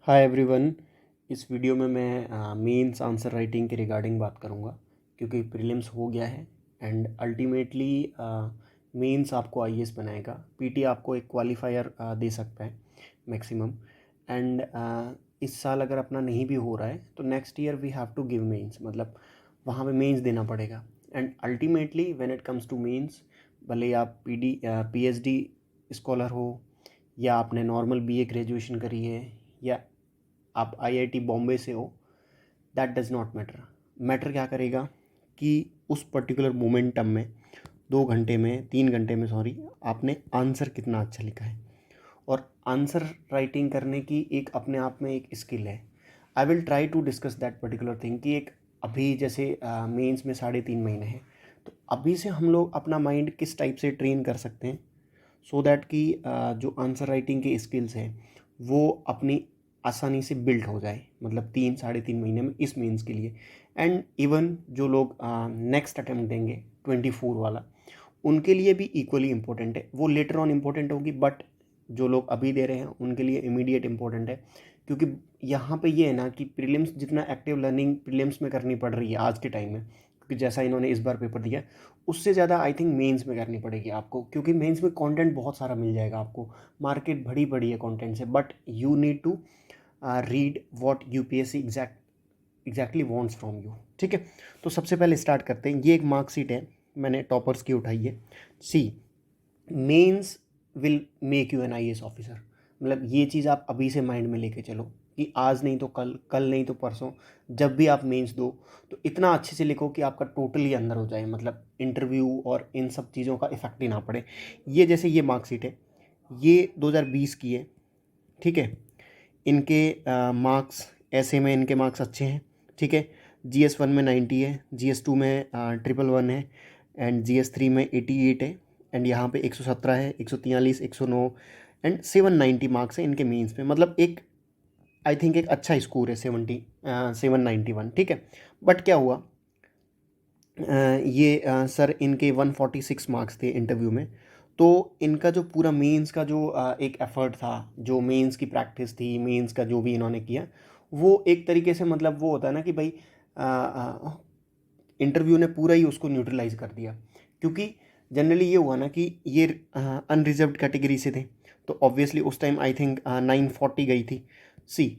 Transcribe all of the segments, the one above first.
Hi everyone. इस video में मैं मेंस आंसर राइटिंग के रिगार्डिंग बात करूँगा क्योंकि प्रीलिम्स हो गया है एंड अल्टीमेटली मेंस आपको आईएएस बनाएगा। पीटी आपको एक क्वालिफायर दे सकता है मैक्सिमम। एंड इस साल अगर अपना नहीं भी हो रहा है तो next year we have to give mains, मतलब वहाँ पे मेंस देना पड़ेगा। And ultimately when it comes to mains, भले ही आप पीएचडी स्कॉलर हो या आपने नॉर्मल बीए ग्रेजुएशन करी है या आप आईआईटी बॉम्बे से हो, that does not matter. Matter क्या करेगा कि उस पर्टिकुलर मोमेंटम में 2 घंटे में 3 घंटे में आपने आंसर कितना अच्छा लिखा है। और आंसर राइटिंग करने की एक अपने आप में एक स्किल है। I will try to discuss that particular thing कि एक अभी जैसे मेंस में 3.5 महीने हैं, तो अभी से हम लोग अपना माइंड किस टाइप से ट्रेन कर सकते हैं सो दैट कि जो आंसर राइटिंग के स्किल्स हैं वो अपनी आसानी से बिल्ड हो जाए, मतलब 3 3.5 महीने में इस मेंस के लिए। एंड इवन जो लोग नेक्स्ट अटेम्प्ट देंगे 24 वाला, उनके लिए भी इक्वली इम्पोर्टेंट है। वो लेटर ऑन इम्पोर्टेंट होगी, बट जो लोग अभी दे रहे हैं उनके लिए इमीडिएट इम्पोर्टेंट है। क्योंकि यहाँ पे ये है ना कि प्रीलिम्स जितना एक्टिव लर्निंग प्रीलिम्स में करनी पड़ रही है आज के टाइम में, क्योंकि जैसा इन्होंने इस बार पेपर दिया, उससे ज़्यादा आई थिंक मेंस में करनी पड़ेगी आपको। क्योंकि मेंस में कंटेंट बहुत सारा मिल जाएगा आपको, मार्केट भरी पड़ी है कंटेंट से, but you need to read what UPSC exactly wants from you. ठीक है, तो सबसे पहले स्टार्ट करते हैं। ये एक मार्कशीट है, मैंने टॉपर्स की उठाई है। See, mains will make you an IAS officer. मतलब ये चीज़ आप अभी से माइंड में लेके चलो कि आज नहीं तो कल, कल नहीं तो परसों, जब भी आप मेंस दो तो इतना अच्छे से लिखो कि आपका टोटली अंदर हो जाए, मतलब इंटरव्यू और इन सब चीज़ों का इफेक्ट ही ना पड़े। ये जैसे ये मार्कशीट है, ये 2020 की है। ठीक है, इनके मार्क्स ऐसे में इनके मार्क्स अच्छे हैं। ठीक है, GS1 में 90 है, GS2 में 111 है, एंड GS3 में 88 है, एंड यहाँ पे 117 है, 143, 109 एंड 790 मार्क्स है इनके मेंस में। मतलब एक आई थिंक एक अच्छा स्कोर है 791। ठीक है, बट क्या हुआ, ये सर इनके 146 मार्क्स थे इंटरव्यू में। तो इनका जो पूरा मेंस का जो एक एफर्ट था, जो मेंस की प्रैक्टिस थी, मेंस का जो भी इन्होंने किया, वो एक तरीके से मतलब वो होता है ना कि भाई इंटरव्यू ने पूरा ही उसको न्यूट्रलाइज कर दिया। क्योंकि जनरली ये हुआ ना कि ये अनरिजर्व्ड कैटेगरी से थे, तो ऑब्वियसली उस टाइम आई थिंक 940 गई थी। सी,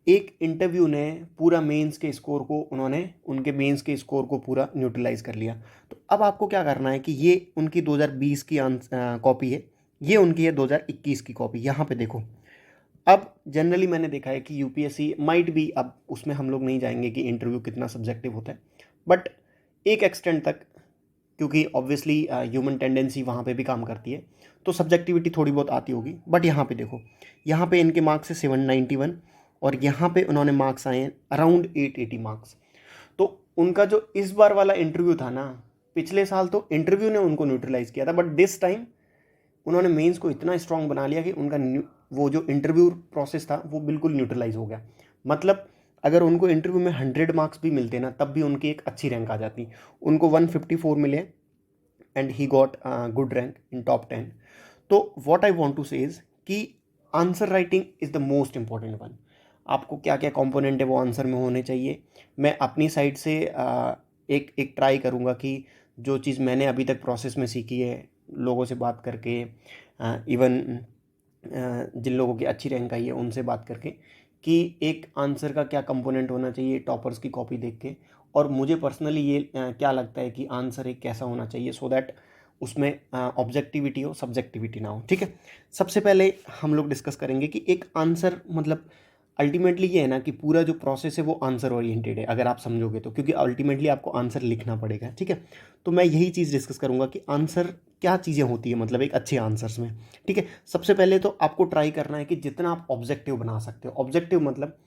एक इंटरव्यू ने पूरा मेंस के स्कोर को, उन्होंने उनके मेंस के स्कोर को पूरा न्यूट्रलाइज कर लिया। तो अब आपको क्या करना है कि ये उनकी 2020 की कॉपी है, ये उनकी है 2021 की कॉपी। यहाँ पे देखो, अब जनरली मैंने देखा है कि यूपीएससी माइट भी, अब उसमें हम लोग नहीं जाएंगे कि इंटरव्यू कितना सब्जेक्टिव होता है, बट एक एक्सटेंट तक, क्योंकि ऑब्वियसली ह्यूमन टेंडेंसी वहाँ पे भी काम करती है, तो सब्जेक्टिविटी थोड़ी बहुत आती होगी। बट यहाँ पे देखो, यहाँ पे इनके मार्क्स है 791, और यहाँ पे उन्होंने मार्क्स आए हैं अराउंड 880 मार्क्स। तो उनका जो इस बार वाला इंटरव्यू था ना, पिछले साल तो इंटरव्यू ने उनको न्यूट्रलाइज किया था, बट दिस टाइम उन्होंने मेंस को इतना स्ट्रांग बना लिया कि उनका वो जो इंटरव्यू प्रोसेस था वो बिल्कुल न्यूट्रलाइज हो गया। मतलब अगर उनको इंटरव्यू में 100 मार्क्स भी मिलते ना, तब भी उनकी एक अच्छी रैंक आ जाती। उनको 154 मिले and he got good rank in top 10। तो व्हाट आई वांट टू से इज कि answer writing is the most important one. आपको क्या क्या कंपोनेंट है वो आंसर में होने चाहिए। मैं अपनी साइड से एक एक ट्राई करूँगा कि जो चीज़ मैंने अभी तक प्रोसेस में सीखी है, लोगों से बात करके, इवन जिन लोगों की अच्छी रैंक आई है उनसे बात करके, कि एक आंसर का क्या कंपोनेंट होना चाहिए टॉपर्स की कॉपी देख के। और मुझे पर्सनली ये क्या लगता है कि आंसर एक कैसा होना चाहिए सो दैट उसमें ऑब्जेक्टिविटी हो, सब्जेक्टिविटी ना हो। ठीक है, सबसे पहले हम लोग डिस्कस करेंगे कि एक आंसर, मतलब अल्टीमेटली ये है ना कि पूरा जो प्रोसेस है वो आंसर ओरिएंटेड है, अगर आप समझोगे तो, क्योंकि अल्टीमेटली आपको आंसर लिखना पड़ेगा। ठीक है, तो मैं यही चीज़ डिस्कस करूंगा कि आंसर क्या चीज़ें होती है, मतलब एक अच्छे आंसर्स में। ठीक है, सबसे पहले तो आपको ट्राई करना है कि जितना आप ऑब्जेक्टिव बना सकते हो। ऑब्जेक्टिव मतलब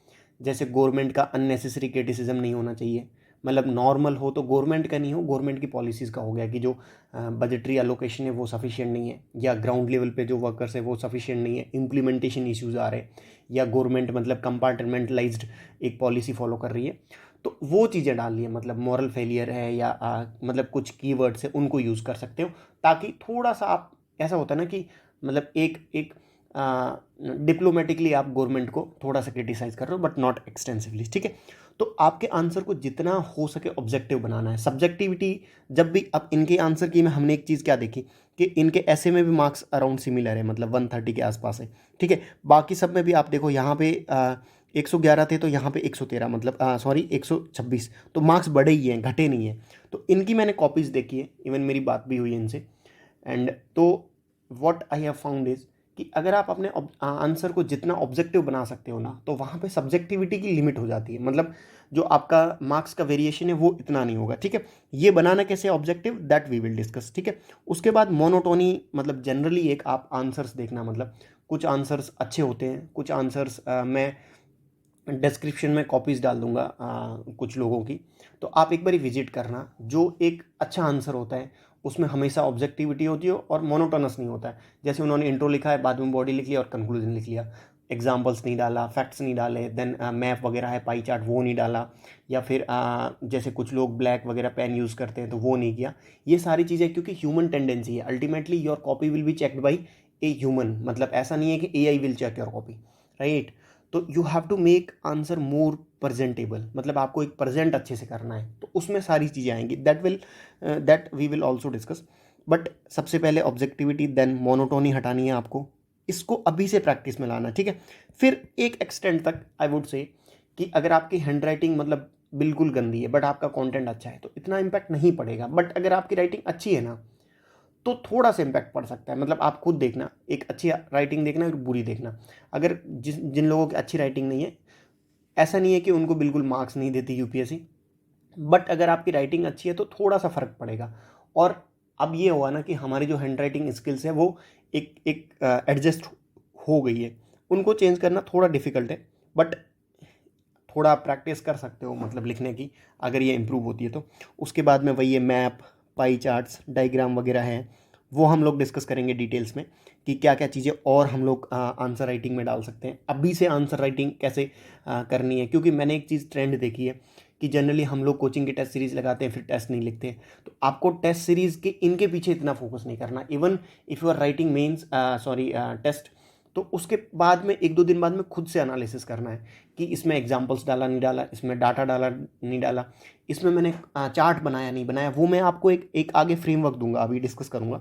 जैसे गवर्नमेंट का अननेसेसरी क्रिटिसिज्म नहीं होना चाहिए, मतलब नॉर्मल हो तो गवर्नमेंट का नहीं हो, गवर्नमेंट की पॉलिसीज़ का हो गया कि जो बजटरी एलोकेशन है वो सफिशिएंट नहीं है, या ग्राउंड लेवल पे जो वर्कर्स है वो सफिशिएंट नहीं है, इम्प्लीमेंटेशन इश्यूज़ आ रहे हैं, या गवर्नमेंट मतलब कंपार्टमेंटलाइज्ड एक पॉलिसी फॉलो कर रही है, तो वो चीज़ें डालनी है। मतलब मॉरल फेलियर है या मतलब कुछ कीवर्ड्स है उनको यूज़ कर सकते हो, ताकि थोड़ा सा आप, ऐसा होता है ना कि मतलब एक एक डिप्लोमेटिकली आप गवर्नमेंट को थोड़ा सा क्रिटिसाइज कर रहे हो, बट नॉट एक्सटेंसिवली, ठीक है। तो आपके आंसर को जितना हो सके ऑब्जेक्टिव बनाना है। सब्जेक्टिविटी जब भी, अब इनके आंसर की में हमने एक चीज़ क्या देखी कि इनके ऐसे में भी मार्क्स अराउंड सिमिलर है, मतलब 130 के आसपास है, ठीक है। बाकी सब में भी आप देखो, यहाँ पे 111 थे तो यहाँ पे 113, मतलब सॉरी 126, तो मार्क्स बढ़े ही हैं, घटे नहीं हैं। तो इनकी मैंने कॉपीज़ देखी है, इवन मेरी बात भी हुई है इनसे। एंड तो what I have found is कि अगर आप अपने आंसर को जितना ऑब्जेक्टिव बना सकते हो ना, तो वहाँ पे सब्जेक्टिविटी की लिमिट हो जाती है, मतलब जो आपका मार्क्स का वेरिएशन है वो इतना नहीं होगा, ठीक है। ये बनाना कैसे objective, that we will discuss, ठीक है। उसके बाद मोनोटोनी, मतलब जनरली एक आप आंसर्स देखना, मतलब कुछ आंसर्स अच्छे होते हैं, कुछ आंसर्स मैं डिस्क्रिप्शन में कॉपीज़ डाल दूंगा कुछ लोगों की, तो आप एक बारी विजिट करना। जो एक अच्छा आंसर होता है उसमें हमेशा ऑब्जेक्टिविटी होती है और मोनोटोनस नहीं होता है। जैसे उन्होंने इंट्रो लिखा है, बाद में बॉडी लिख लिया और कंक्लूजन लिख लिया, एग्जाम्पल्स नहीं डाला, फैक्ट्स नहीं डाले, देन मैप वगैरह है, पाई चार्ट वो नहीं डाला, या फिर जैसे कुछ लोग ब्लैक वगैरह पेन यूज़ करते हैं तो वो नहीं किया। ये सारी चीज़ें क्योंकि ह्यूमन टेंडेंसी है, ultimately your copy will be checked by a human, मतलब ऐसा नहीं है कि AI will check your copy, right. तो you have to make answer more presentable, मतलब आपको एक प्रेजेंट अच्छे से करना है, तो उसमें सारी चीज़ें आएंगी, that we will also discuss. But सबसे पहले ऑब्जेक्टिविटी, देन मोनोटोनी हटानी है आपको, इसको अभी से प्रैक्टिस में लाना, ठीक है। फिर एक एक्सटेंड तक आई वुड से कि अगर आपकी हैंड राइटिंग मतलब बिल्कुल गंदी है बट आपका कंटेंट अच्छा है तो इतना इम्पैक्ट नहीं पड़ेगा, बट अगर आपकी राइटिंग अच्छी है ना तो थोड़ा सा इम्पैक्ट पड़ सकता है। मतलब आप खुद देखना, एक अच्छी राइटिंग देखना और बुरी देखना। अगर जिन लोगों की अच्छी राइटिंग नहीं है, ऐसा नहीं है कि उनको बिल्कुल मार्क्स नहीं देती यूपीएससी, बट अगर आपकी राइटिंग अच्छी है तो थोड़ा सा फ़र्क पड़ेगा। और अब ये हुआ ना कि हमारी जो हैंड राइटिंग स्किल्स है वो एक एक एडजस्ट हो गई है, उनको चेंज करना थोड़ा डिफिकल्ट है, बट थोड़ा आप प्रैक्टिस कर सकते हो मतलब लिखने की, अगर ये इम्प्रूव होती है तो। उसके बाद में वही है मैप, पाई चार्ट्स, डायग्राम वगैरह हैं, वो हम लोग डिस्कस करेंगे डिटेल्स में कि क्या क्या चीज़ें और हम लोग आंसर राइटिंग में डाल सकते हैं। अभी से आंसर राइटिंग कैसे करनी है, क्योंकि मैंने एक चीज़ ट्रेंड देखी है कि जनरली हम लोग कोचिंग की टेस्ट सीरीज़ लगाते हैं फिर टेस्ट नहीं लिखते। तो आपको टेस्ट सीरीज़ के इनके पीछे इतना फोकस नहीं करना। Even if you are writing mains sorry test, तो उसके बाद में एक दो दिन बाद में खुद से एनालिसिस करना है कि इसमें एग्जाम्पल्स डाला नहीं डाला, इसमें डाटा डाला नहीं डाला, इसमें मैंने चार्ट बनाया नहीं बनाया। वो मैं आपको एक एक आगे फ्रेमवर्क दूंगा, अभी डिस्कस करूंगा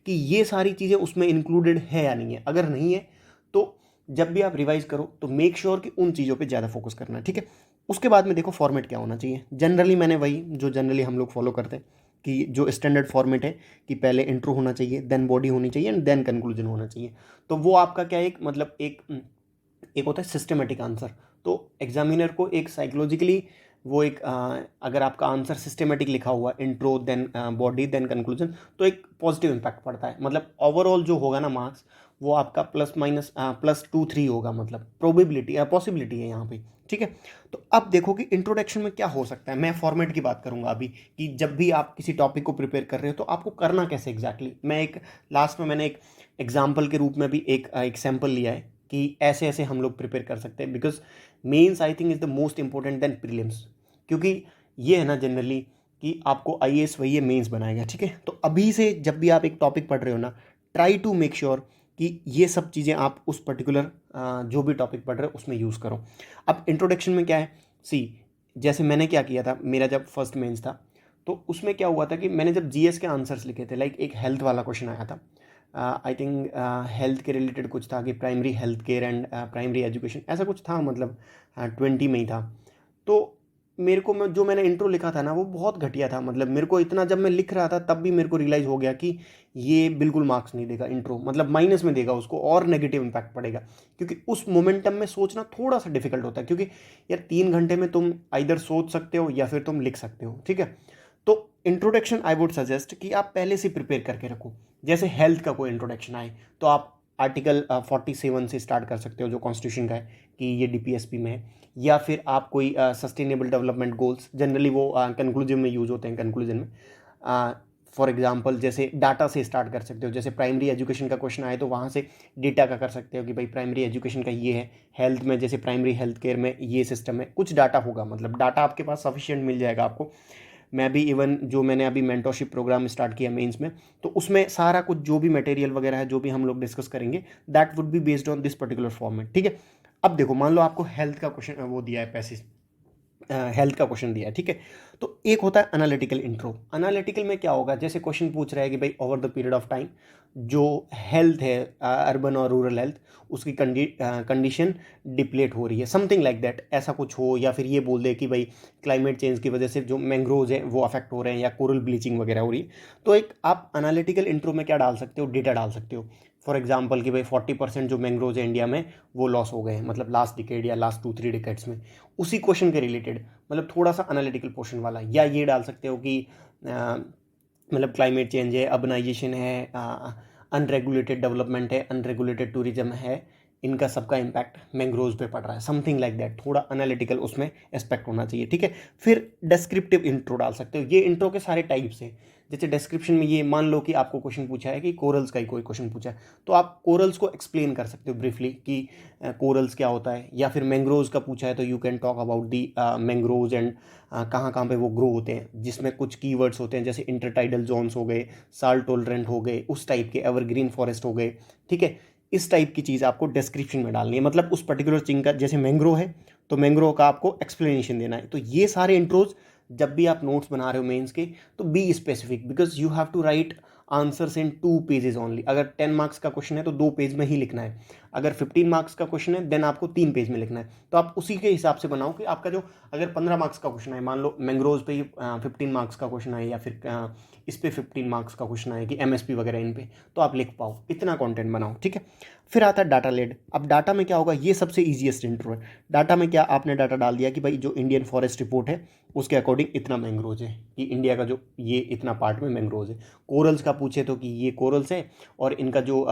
कि ये सारी चीज़ें उसमें इंक्लूडेड है या नहीं है। अगर नहीं है तो जब भी आप रिवाइज करो तो मेक श्योर कि उन चीज़ों पे ज़्यादा फोकस करना है, ठीक है। उसके बाद में देखो फॉर्मेट क्या होना चाहिए। जनरली मैंने वही जो जनरली हम लोग फॉलो करते हैं कि जो स्टैंडर्ड फॉर्मेट है कि पहले इंट्रो होना चाहिए, देन बॉडी होनी चाहिए एंड देन कंक्लूजन होना चाहिए। तो वो आपका क्या है, एक मतलब एक होता है सिस्टमेटिक आंसर। तो एग्जामिनर को एक साइकोलॉजिकली वो एक अगर आपका आंसर सिस्टमेटिक लिखा हुआ, intro then body then conclusion, तो एक पॉजिटिव इम्पैक्ट पड़ता है। मतलब ओवरऑल जो होगा ना मार्क्स, वो आपका प्लस माइनस +2 3 होगा, मतलब प्रोबेबिलिटी पॉसिबिलिटी है यहाँ पे, ठीक है। तो अब देखो कि इंट्रोडक्शन में क्या हो सकता है। मैं फॉर्मेट की बात करूंगा अभी कि जब भी आप किसी टॉपिक को प्रिपेयर कर रहे हो तो आपको करना कैसे एग्जैक्टली मैं एक लास्ट में मैंने एक एग्जाम्पल के रूप में भी एक सैम्पल लिया है कि ऐसे ऐसे हम लोग प्रिपेयर कर सकते हैं। Because mains I think is the most important then prelims, क्योंकि ये है ना जनरली कि आपको आईएएस वही है मेंस बनाएगा, ठीक है। तो अभी से जब भी आप एक टॉपिक पढ़ रहे हो ना, ट्राई टू मेक श्योर कि ये सब चीज़ें आप उस पर्टिकुलर जो भी टॉपिक पढ़ रहे हो उसमें यूज़ करो। अब इंट्रोडक्शन में क्या है, सी जैसे मैंने क्या किया था, मेरा जब फर्स्ट मेंस था तो उसमें क्या हुआ था कि मैंने जब जीएस के आंसर्स लिखे थे, लाइक एक हेल्थ वाला क्वेश्चन आया था, आई थिंक हेल्थ के रिलेटेड कुछ था कि primary health care and primary education, ऐसा कुछ था, मतलब 20 में ही था। तो मेरे को जो मैंने इंट्रो लिखा था ना वो बहुत घटिया था। मतलब मेरे को इतना, जब मैं लिख रहा था तब भी मेरे को रियलाइज़ हो गया कि ये बिल्कुल मार्क्स नहीं देगा इंट्रो, मतलब माइनस में देगा उसको और नेगेटिव इम्पैक्ट पड़ेगा। क्योंकि उस मोमेंटम में सोचना थोड़ा सा डिफिकल्ट होता है, क्योंकि यार 3 घंटे में तुम आइदर सोच सकते हो या फिर तुम लिख सकते हो, ठीक है। तो इंट्रोडक्शन आई वुड सजेस्ट कि आप पहले से प्रिपेयर करके रखो। जैसे हेल्थ का कोई इंट्रोडक्शन आए तो आप आर्टिकल 47 से स्टार्ट कर सकते हो जो कॉन्स्टिट्यूशन का है कि ये डीपीएसपी में है, या फिर आप कोई सस्टेनेबल डेवलपमेंट गोल्स, जनरली वो कंक्लूजन में यूज होते हैं, कंक्लूजन में फॉर एग्जांपल जैसे डाटा से स्टार्ट कर सकते हो। जैसे प्राइमरी एजुकेशन का क्वेश्चन आए तो वहाँ से डेटा का कर सकते हो कि भाई प्राइमरी एजुकेशन का ये है, हेल्थ में जैसे प्राइमरी हेल्थ केयर में ये सिस्टम है, कुछ डाटा होगा, मतलब डाटा आपके पास सफिशिएंट मिल जाएगा आपको। मैं भी इवन जो मैंने अभी मेंटरशिप प्रोग्राम स्टार्ट किया मेंस में, तो उसमें सारा कुछ जो भी मटेरियल वगैरह है जो भी हम लोग डिस्कस करेंगे that would be based on this particular format, ठीक है। अब देखो मान लो आपको हेल्थ का क्वेश्चन वो दिया है, पैसेज हेल्थ का क्वेश्चन दिया है, ठीक है। तो एक होता है एनालिटिकल इंट्रो। एनालिटिकल में क्या होगा, जैसे क्वेश्चन पूछ रहा है कि भाई over the period of time जो हेल्थ है अर्बन और रूरल हेल्थ उसकी कंडीशन डिप्लेट हो रही है, समथिंग लाइक दैट, ऐसा कुछ हो, या फिर ये बोल दे कि भाई क्लाइमेट चेंज की वजह से जो मैंग्रोव्स हैं वो अफेक्ट हो रहे हैं या कोरल ब्लीचिंग वगैरह हो रही है। तो एक आप एनालिटिकल इंट्रो में क्या डाल सकते हो, डेटा डाल सकते हो। फॉर एग्जाम्पल कि भाई 40% जो मैंग्रोव्स है इंडिया में वो लॉस हो गए हैं, मतलब लास्ट डिकेड या लास्ट 2-3 डिकेड्स में, उसी क्वेश्चन के रिलेटेड, मतलब थोड़ा सा एनालिटिकल पोर्शन वाला। या ये डाल सकते हो कि मतलब क्लाइमेट चेंज है, अर्बनाइजेशन है, अनरेगुलेटेड डेवलपमेंट है, अनरेगुलेटेड टूरिज्म है, इनका सबका इम्पैक्ट मैंग्रोव्स पे पड़ रहा है, समथिंग लाइक दैट। थोड़ा एनालिटिकल उसमें एस्पेक्ट होना चाहिए, ठीक है। फिर डिस्क्रिप्टिव इंट्रो डाल सकते हो। ये इंट्रो के सारे टाइप्स हैं। जैसे डिस्क्रिप्शन में ये मान लो कि आपको क्वेश्चन पूछा है कि कोरल्स का ही कोई क्वेश्चन पूछा है, तो आप कोरल्स को एक्सप्लेन कर सकते हो ब्रीफली कि कोरल्स क्या होता है। या फिर मैंग्रोव्स का पूछा है तो you can talk about the mangroves and कहाँ कहाँ पे वो ग्रो होते हैं, जिसमें कुछ कीवर्ड्स होते हैं जैसे इंटरटाइडल जोन्स हो गए, साल्ट टोलरेंट हो गए, उस टाइप के एवरग्रीन फॉरेस्ट हो गए, ठीक है। इस टाइप की चीज़ आपको डिस्क्रिप्शन में डालनी है, मतलब उस पर्टिकुलर चिंग का, जैसे मैंग्रो है तो मैंग्रो का आपको एक्सप्लेनेशन देना है। तो ये सारे इंट्रोज जब भी आप नोट्स बना रहे हो मेंस के, तो be specific, because you have to write answers in 2 pages only. अगर 10 मार्क्स का क्वेश्चन है तो 2 पेज में ही लिखना है। अगर 15 मार्क्स का क्वेश्चन है देन आपको 3 पेज में लिखना है। तो आप उसी के हिसाब से बनाओ कि आपका जो, अगर 15 मार्क्स का क्वेश्चन है, मान लो मैंग्रोव्स पे ही 15 मार्क्स का क्वेश्चन है, या फिर इस पे 15 मार्क्स का क्वेश्चन है कि एमएसपी वगैरह इन पे, तो आप लिख पाओ, इतना कंटेंट बनाओ, ठीक है। फिर आता है डाटा लेड। अब डाटा में क्या होगा, ये सबसे ईजिएस्ट इंट्रो है। डाटा में क्या, आपने डाटा डाल दिया कि भाई जो इंडियन फॉरेस्ट रिपोर्ट है उसके अकॉर्डिंग इतना मैंग्रोव्स है, कि इंडिया का जो ये इतना पार्ट में मैंग्रोव्स है। कोरल्स का पूछे तो कि ये कोरल्स है और इनका जो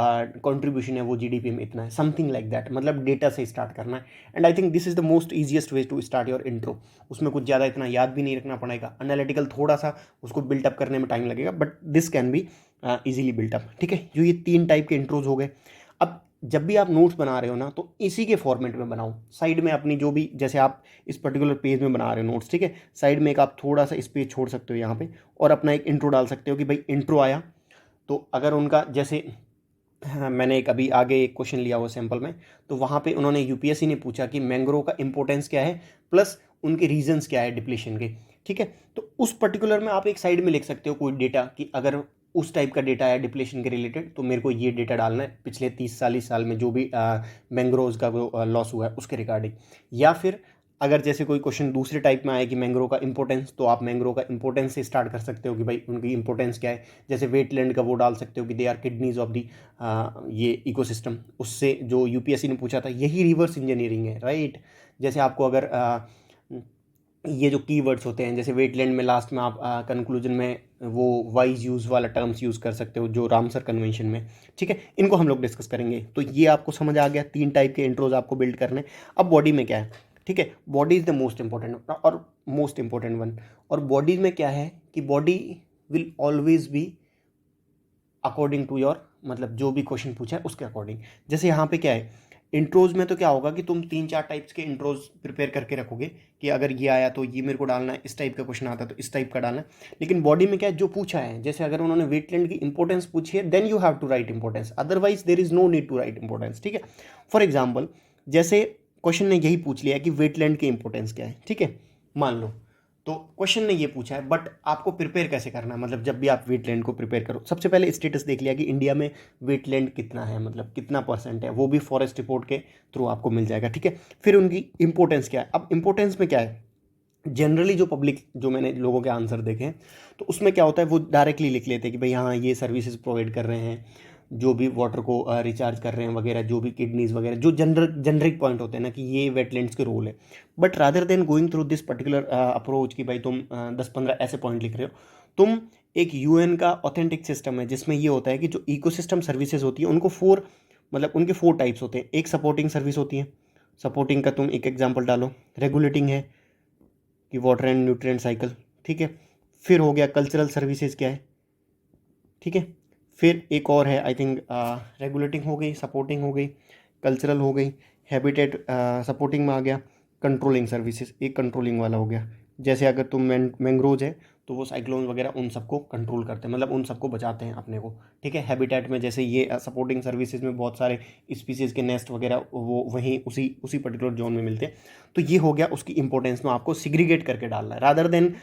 कंट्रीब्यूशन है वो जीडीपी में इतना है, समथिंग लाइक दैट। मतलब डेटा से स्टार्ट करना है। And I think this is the most easiest way to start your intro. उसमें कुछ ज़्यादा इतना याद भी नहीं रखना पड़ेगा। एनालिटिकल थोड़ा सा उसको बिल्टअप करने में टाइम लगेगा, but this can be easily built up, ठीक है। जो ये 3 टाइप के इंट्रोज हो गए। अब जब भी आप नोट्स बना रहे हो ना, तो इसी के फॉर्मेट में बनाओ। साइड में अपनी जो भी, जैसे आप इस पर्टिकुलर पेज में बना रहे हो नोट्स, ठीक है, साइड में एक आप थोड़ा सा स्पेस छोड़ सकते हो यहाँ पे, और अपना एक इंट्रो डाल सकते हो कि भाई इंट्रो आया। तो अगर उनका जैसे, हाँ, मैंने एक अभी आगे एक क्वेश्चन लिया हुआ सैम्पल में, तो वहाँ पे उन्होंने यूपीएससी ने पूछा कि मैंग्रोव का इंपॉर्टेंस क्या है, प्लस उनके रीजंस क्या है डिप्लीशन के, ठीक है। तो उस पर्टिकुलर में आप एक साइड में लिख सकते हो कोई डेटा, कि अगर उस टाइप का डेटा है डिप्लीशन के रिलेटेड, तो मेरे को ये डेटा डालना है पिछले 30-40 साल में जो भी मैंग्रोव्स का वो लॉस हुआ है उसके रिगार्डिंग। या फिर अगर जैसे कोई क्वेश्चन दूसरे टाइप में आए कि मैंग्रोव का इंपॉर्टेंस, तो आप मैंग्रोव का इंपॉर्टेंस से स्टार्ट कर सकते हो कि भाई उनकी इंपॉर्टेंस क्या है। जैसे वेटलैंड का वो डाल सकते हो कि they are kidneys of the ये इकोसिस्टम। उससे जो यूपीएससी ने पूछा था, यही रिवर्स इंजीनियरिंग है, राइट। जैसे आपको अगर ये जो कीवर्ड्स होते हैं, जैसे वेटलैंड में लास्ट में आप कंक्लूजन में वो वाइज यूज़ वाला टर्म्स यूज़ कर सकते हो जो रामसर कन्वेंशन में, ठीक है। इनको हम लोग डिस्कस करेंगे। तो ये आपको समझ आ गया, 3 टाइप के इंट्रोज आपको बिल्ड करने। अब बॉडी में क्या है, ठीक है। Body is the most important और मोस्ट इंपॉर्टेंट वन। और बॉडी में क्या है कि body will always be according to your, मतलब जो भी क्वेश्चन पूछा है उसके अकॉर्डिंग। जैसे यहाँ पे क्या है, इंट्रोज में तो क्या होगा कि तुम 3-4 टाइप्स के इंट्रोज प्रिपेयर करके रखोगे कि अगर ये आया तो ये मेरे को डालना है, इस टाइप का क्वेश्चन आता है तो इस टाइप का डालना है। लेकिन बॉडी में क्या है, जो पूछा है, जैसे अगर उन्होंने वेटलैंड की इंपॉर्टेंस पूछी है then you have to write importance, otherwise there is no need to write importance, ठीक है। फॉर एग्जाम्पल, जैसे क्वेश्चन ने यही पूछ लिया कि वेटलैंड की इंपॉर्टेंस क्या है, ठीक है, मान लो। तो क्वेश्चन ने ये पूछा है, बट आपको प्रिपेयर कैसे करना है, मतलब जब भी आप वेटलैंड को प्रिपेयर करो, सबसे पहले स्टेटस देख लिया कि इंडिया में वेटलैंड कितना है, मतलब कितना % है, वो भी फॉरेस्ट रिपोर्ट के थ्रू आपको मिल जाएगा, ठीक है। फिर उनकी इंपॉर्टेंस क्या है। अब इंपॉर्टेंस में क्या है, जनरली जो पब्लिक, जो मैंने लोगों के आंसर देखे हैं, तो उसमें क्या होता है, वो डायरेक्टली लिख लेते हैं कि भाई हाँ ये सर्विसेज प्रोवाइड कर रहे हैं, जो भी वाटर को रिचार्ज कर रहे हैं वगैरह, जो भी किडनीज वगैरह, जो जनरिक पॉइंट होते हैं ना कि ये वेटलैंड्स के रोल है। But rather than going through this particular approach कि भाई तुम 10-15 ऐसे पॉइंट लिख रहे हो, तुम एक यूएन का ऑथेंटिक सिस्टम है जिसमें ये होता है कि जो इकोसिस्टम सर्विसेज होती है उनको 4, मतलब उनके 4 टाइप्स होते हैं। एक सपोर्टिंग सर्विस होती है, सपोर्टिंग का तुम एक एग्जाम्पल डालो। रेगुलेटिंग है कि वाटर एंड न्यूट्रिएंट साइकिल, ठीक है। फिर हो गया कल्चरल सर्विसेज क्या है, ठीक है। फिर एक और है, आई थिंक रेगुलेटिंग हो गई, सपोर्टिंग हो गई, कल्चरल हो गई, हैबिटेट सपोर्टिंग में आ गया, कंट्रोलिंग सर्विसेज एक कंट्रोलिंग वाला हो गया। जैसे अगर तुम मैंग्रोव्स है तो वो साइक्लोन वगैरह उन सबको कंट्रोल करते हैं, मतलब उन सबको बचाते हैं अपने को, ठीक है। हैबिटेट में जैसे ये सपोर्टिंग सर्विसेज में बहुत सारे स्पीसीज़ के नेस्ट वगैरह वो वहीं उसी पर्टिकुलर जोन में मिलते हैं। तो ये हो गया उसकी इंपॉर्टेंस में आपको सिग्रीगेट करके डालना है, रादर देन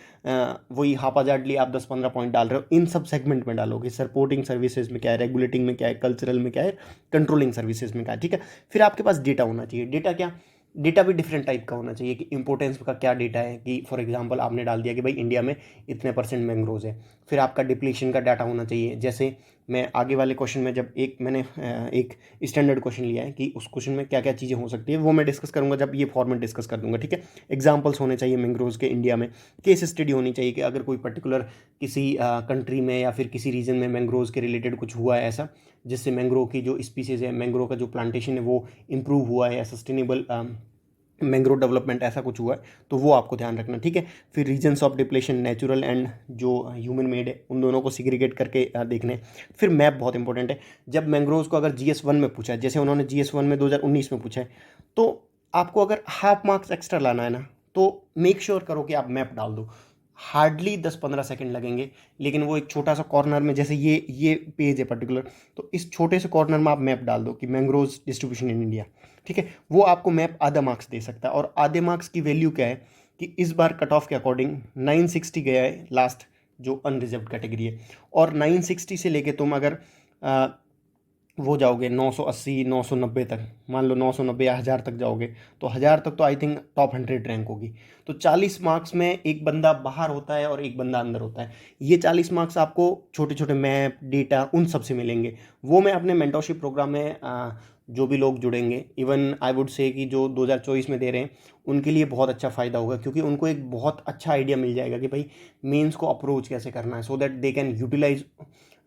वही हापाजार्डली आप 10-15 पॉइंट डाल रहे हो, इन सब सेगमेंट में डालोगे। सपोर्टिंग सर्विसेज में क्या है, रेगुलेटिंग में क्या है, कल्चरल में क्या है, कंट्रोलिंग सर्विसेज में क्या है, ठीक है। फिर आपके पास डेटा होना चाहिए। डेटा क्या, डेटा भी डिफरेंट टाइप का होना चाहिए कि इंपॉर्टेंस का क्या डेटा है, कि फॉर एग्जांपल आपने डाल दिया कि भाई इंडिया में इतने % मैंग्रोव्स है। फिर आपका डिप्लीशन का डाटा होना चाहिए। जैसे मैं आगे वाले क्वेश्चन में जब मैंने एक स्टैंडर्ड क्वेश्चन लिया है कि उस क्वेश्चन में क्या क्या चीज़ें हो सकती है, वो मैं डिस्कस करूंगा जब ये फॉर्मेट डिस्कस कर दूंगा, ठीक है। एग्जाम्पल्स होने चाहिए मैंग्रोव्स के इंडिया में, केस स्टडी होनी चाहिए कि अगर कोई पर्टिकुलर किसी कंट्री में या फिर किसी रीजन में मैंग्रोव्स के रिलेटेड कुछ हुआ है ऐसा, जिससे मैंग्रोव की जो स्पीसीज़ है, मैंग्रोव का जो प्लांटेशन है वो इम्प्रूव हुआ है, या सस्टेनेबल मैंग्रोव डेवलपमेंट ऐसा कुछ हुआ है, तो वो आपको ध्यान रखना, ठीक है। फिर reasons of depletion, natural and जो ह्यूमन मेड है, उन दोनों को सिग्रीगेट करके देखने। फिर मैप बहुत इंपॉर्टेंट है। जब मैंग्रोव्स को अगर GS1 में पूछा है, जैसे उन्होंने GS1 में 2019 में पूछा है, तो आपको अगर हाफ मार्क्स एक्स्ट्रा लाना है ना, तो मेक श्योर करो कि आप मैप डाल दो। हार्डली 10-15 सेकंड लगेंगे, लेकिन वो एक छोटा सा कॉर्नर में, जैसे ये पेज है पर्टिकुलर, तो इस छोटे से कॉर्नर में आप मैप डाल दो कि मैंग्रोव्स डिस्ट्रीब्यूशन इन इंडिया, ठीक है। वो आपको मैप आधा मार्क्स दे सकता है। और आधे मार्क्स की वैल्यू क्या है कि इस बार कट ऑफ के अकॉर्डिंग 960 गया है लास्ट, जो अनरिजर्व्ड कैटेगरी है। और 960 से लेके तुम अगर वो जाओगे 980 990 तक, मान लो 990 या 1000 तक जाओगे, तो 1000 तक तो आई थिंक टॉप 100 रैंक होगी। तो 40 मार्क्स में एक बंदा बाहर होता है और एक बंदा अंदर होता है। ये 40 मार्क्स आपको छोटे छोटे मैप, डेटा, उन सब से मिलेंगे। वो मैं अपने मेंटरशिप प्रोग्राम में जो भी लोग जुड़ेंगे, इवन आई वुड से कि जो 2024 में दे रहे हैं, उनके लिए बहुत अच्छा फ़ायदा होगा, क्योंकि उनको एक बहुत अच्छा आइडिया मिल जाएगा कि भाई मेंस को अप्रोच कैसे करना है, so that they can utilize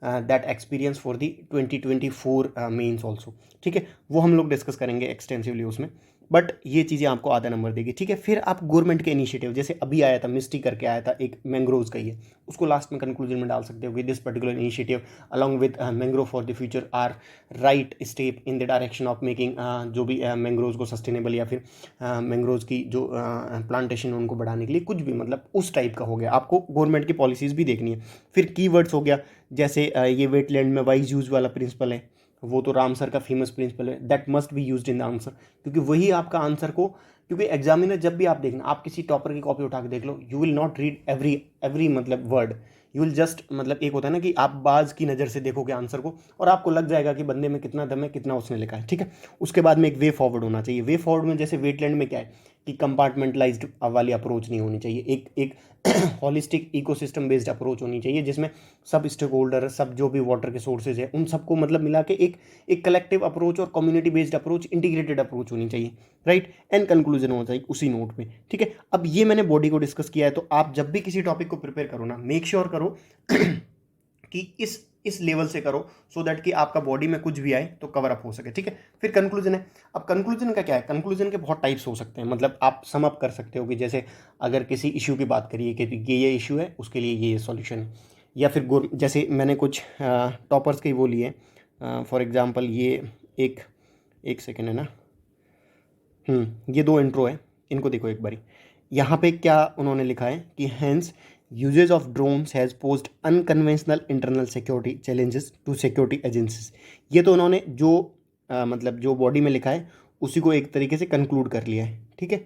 that experience for the 2024 mains also, ठीक है। वो हम लोग डिस्कस करेंगे एक्सटेंसिवली उसमें, बट ये चीज़ें आपको आधा नंबर देगी, ठीक है। फिर आप गवर्नमेंट के इनिशिएटिव, जैसे अभी आया था मिस्टी करके आया था एक मैंग्रोव्स का ही है, उसको लास्ट में कंक्लूजन में डाल सकते हो कि this particular initiative along with mangrove for the future are right step in the direction of making जो भी मैंग्रोव्स को सस्टेनेबल, या फिर मैंग्रोव्स की जो प्लांटेशन उनको बढ़ाने के लिए कुछ भी, मतलब उस टाइप का हो गया। आपको गवर्नमेंट की पॉलिसीज़ भी देखनी है। फिर कीवर्ड्स हो गया, जैसे ये वेटलैंड में वाइज यूज वाला प्रिंसिपल है, वो तो राम सर का फेमस प्रिंसिपल है, that must be used in the answer, क्योंकि वही आपका आंसर को, क्योंकि एग्जामिनर जब भी आप देखना, आप किसी टॉपर की कॉपी उठा के देख लो, you will not read every मतलब वर्ड, यू विल जस्ट, मतलब एक होता है ना कि आप बाज की नज़र से देखोगे आंसर को, और आपको लग जाएगा कि बंदे में कितना दम है, कितना उसने लिखा है, ठीक है। उसके बाद में एक वे फॉरवर्ड होना चाहिए। वे फॉरवर्ड में जैसे वेटलैंड में क्या है कि कंपार्टमेंटलाइज्ड वाली अप्रोच नहीं होनी चाहिए, एक हॉलिस्टिक इकोसिस्टम बेस्ड अप्रोच होनी चाहिए, जिसमें सब स्टेक होल्डर, सब जो भी वाटर के सोर्सेज है, उन सबको मतलब मिला के एक कलेक्टिव अप्रोच और community based approach, integrated approach होनी चाहिए, राइट। एंड कंक्लूजन होना चाहिए उसी नोट में, ठीक है। अब ये मैंने बॉडी को डिस्कस किया है, तो आप जब भी किसी टॉपिक को प्रिपेयर करो ना, मेक श्योर करो कि इस लेवल से करो, सो दैट कि आपका बॉडी में कुछ भी आए तो कवर अप हो सके, ठीक है। फिर कंक्लूजन है। अब कंक्लूजन का क्या है, कंक्लूजन के बहुत टाइप्स हो सकते हैं, मतलब आप सम अप कर सकते हो कि जैसे अगर किसी इशू की बात करिए कि ये इशू है, उसके लिए ये सॉल्यूशन है, या फिर जैसे मैंने कुछ टॉपर्स के वो लिए, फॉर एग्जांपल ये एक सेकेंड है ना, ये 2 इंट्रो है, इनको देखो एक बारी। यहाँ पे क्या उन्होंने लिखा है कि hence usages of drones has posed unconventional internal security challenges to security agencies. ये तो उन्होंने जो मतलब जो बॉडी में लिखा है उसी को एक तरीके से कंक्लूड कर लिया है, ठीक है।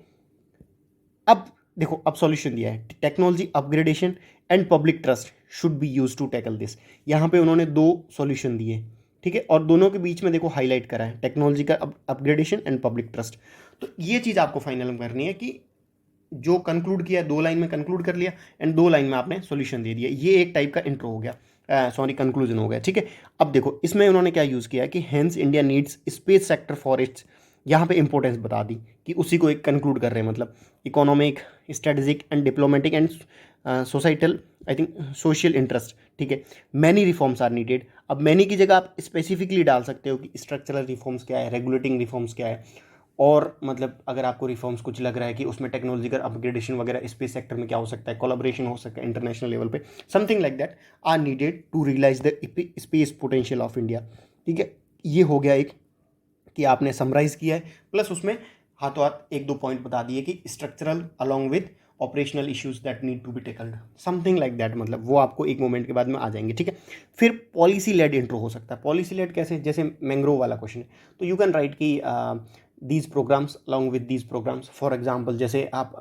अब देखो, अब सॉल्यूशन दिया है, technology upgradation and public trust should be use to tackle this. यहाँ पे उन्होंने 2 सॉल्यूशन दिए, ठीक है, और दोनों के बीच में देखो हाईलाइट करा है, टेक्नोलॉजी का अपग्रेडेशन एंड पब्लिक ट्रस्ट। तो ये चीज़ आपको फाइनल में करनी है कि जो कंक्लूड किया 2 लाइन में कंक्लूड कर लिया, एंड 2 लाइन में आपने सॉल्यूशन दे दिया। ये एक टाइप का इंट्रो हो गया, सॉरी कंक्लूजन हो गया, ठीक है। अब देखो इसमें उन्होंने क्या यूज़ किया कि hence India needs space sector for its, यहाँ पे इंपॉर्टेंस बता दी कि उसी को एक कंक्लूड कर रहे हैं, मतलब economic, strategic and diplomatic and societal, I think social interest, ठीक है। Many reforms are needed. अब मैनी की जगह आप स्पेसिफिकली डाल सकते हो कि स्ट्रक्चरल रिफॉर्म्स क्या है, रेगुलेटिंग रिफॉर्म्स क्या है, और मतलब अगर आपको रिफॉर्म्स कुछ लग रहा है कि उसमें टेक्नोलॉजिकल अपग्रेडेशन वगैरह स्पेस सेक्टर में क्या हो सकता है, कोलैबोरेशन हो सकता है इंटरनेशनल लेवल पे, something like that are needed to realize the space potential of India, ठीक है। ये हो गया एक कि आपने समराइज किया है, प्लस उसमें हाथों हाथ 1-2 पॉइंट बता दिए कि structural along with operational issues that need to be tackled, something like that, मतलब वो आपको एक मोमेंट के बाद में आ जाएंगे, ठीक है। फिर पॉलिसी लेड इंट्रो हो सकता है। पॉलिसी लेड कैसे, जैसे मैंग्रोव वाला क्वेश्चन है, तो यू कैन राइट कि these programs along with these programs, for example जैसे आप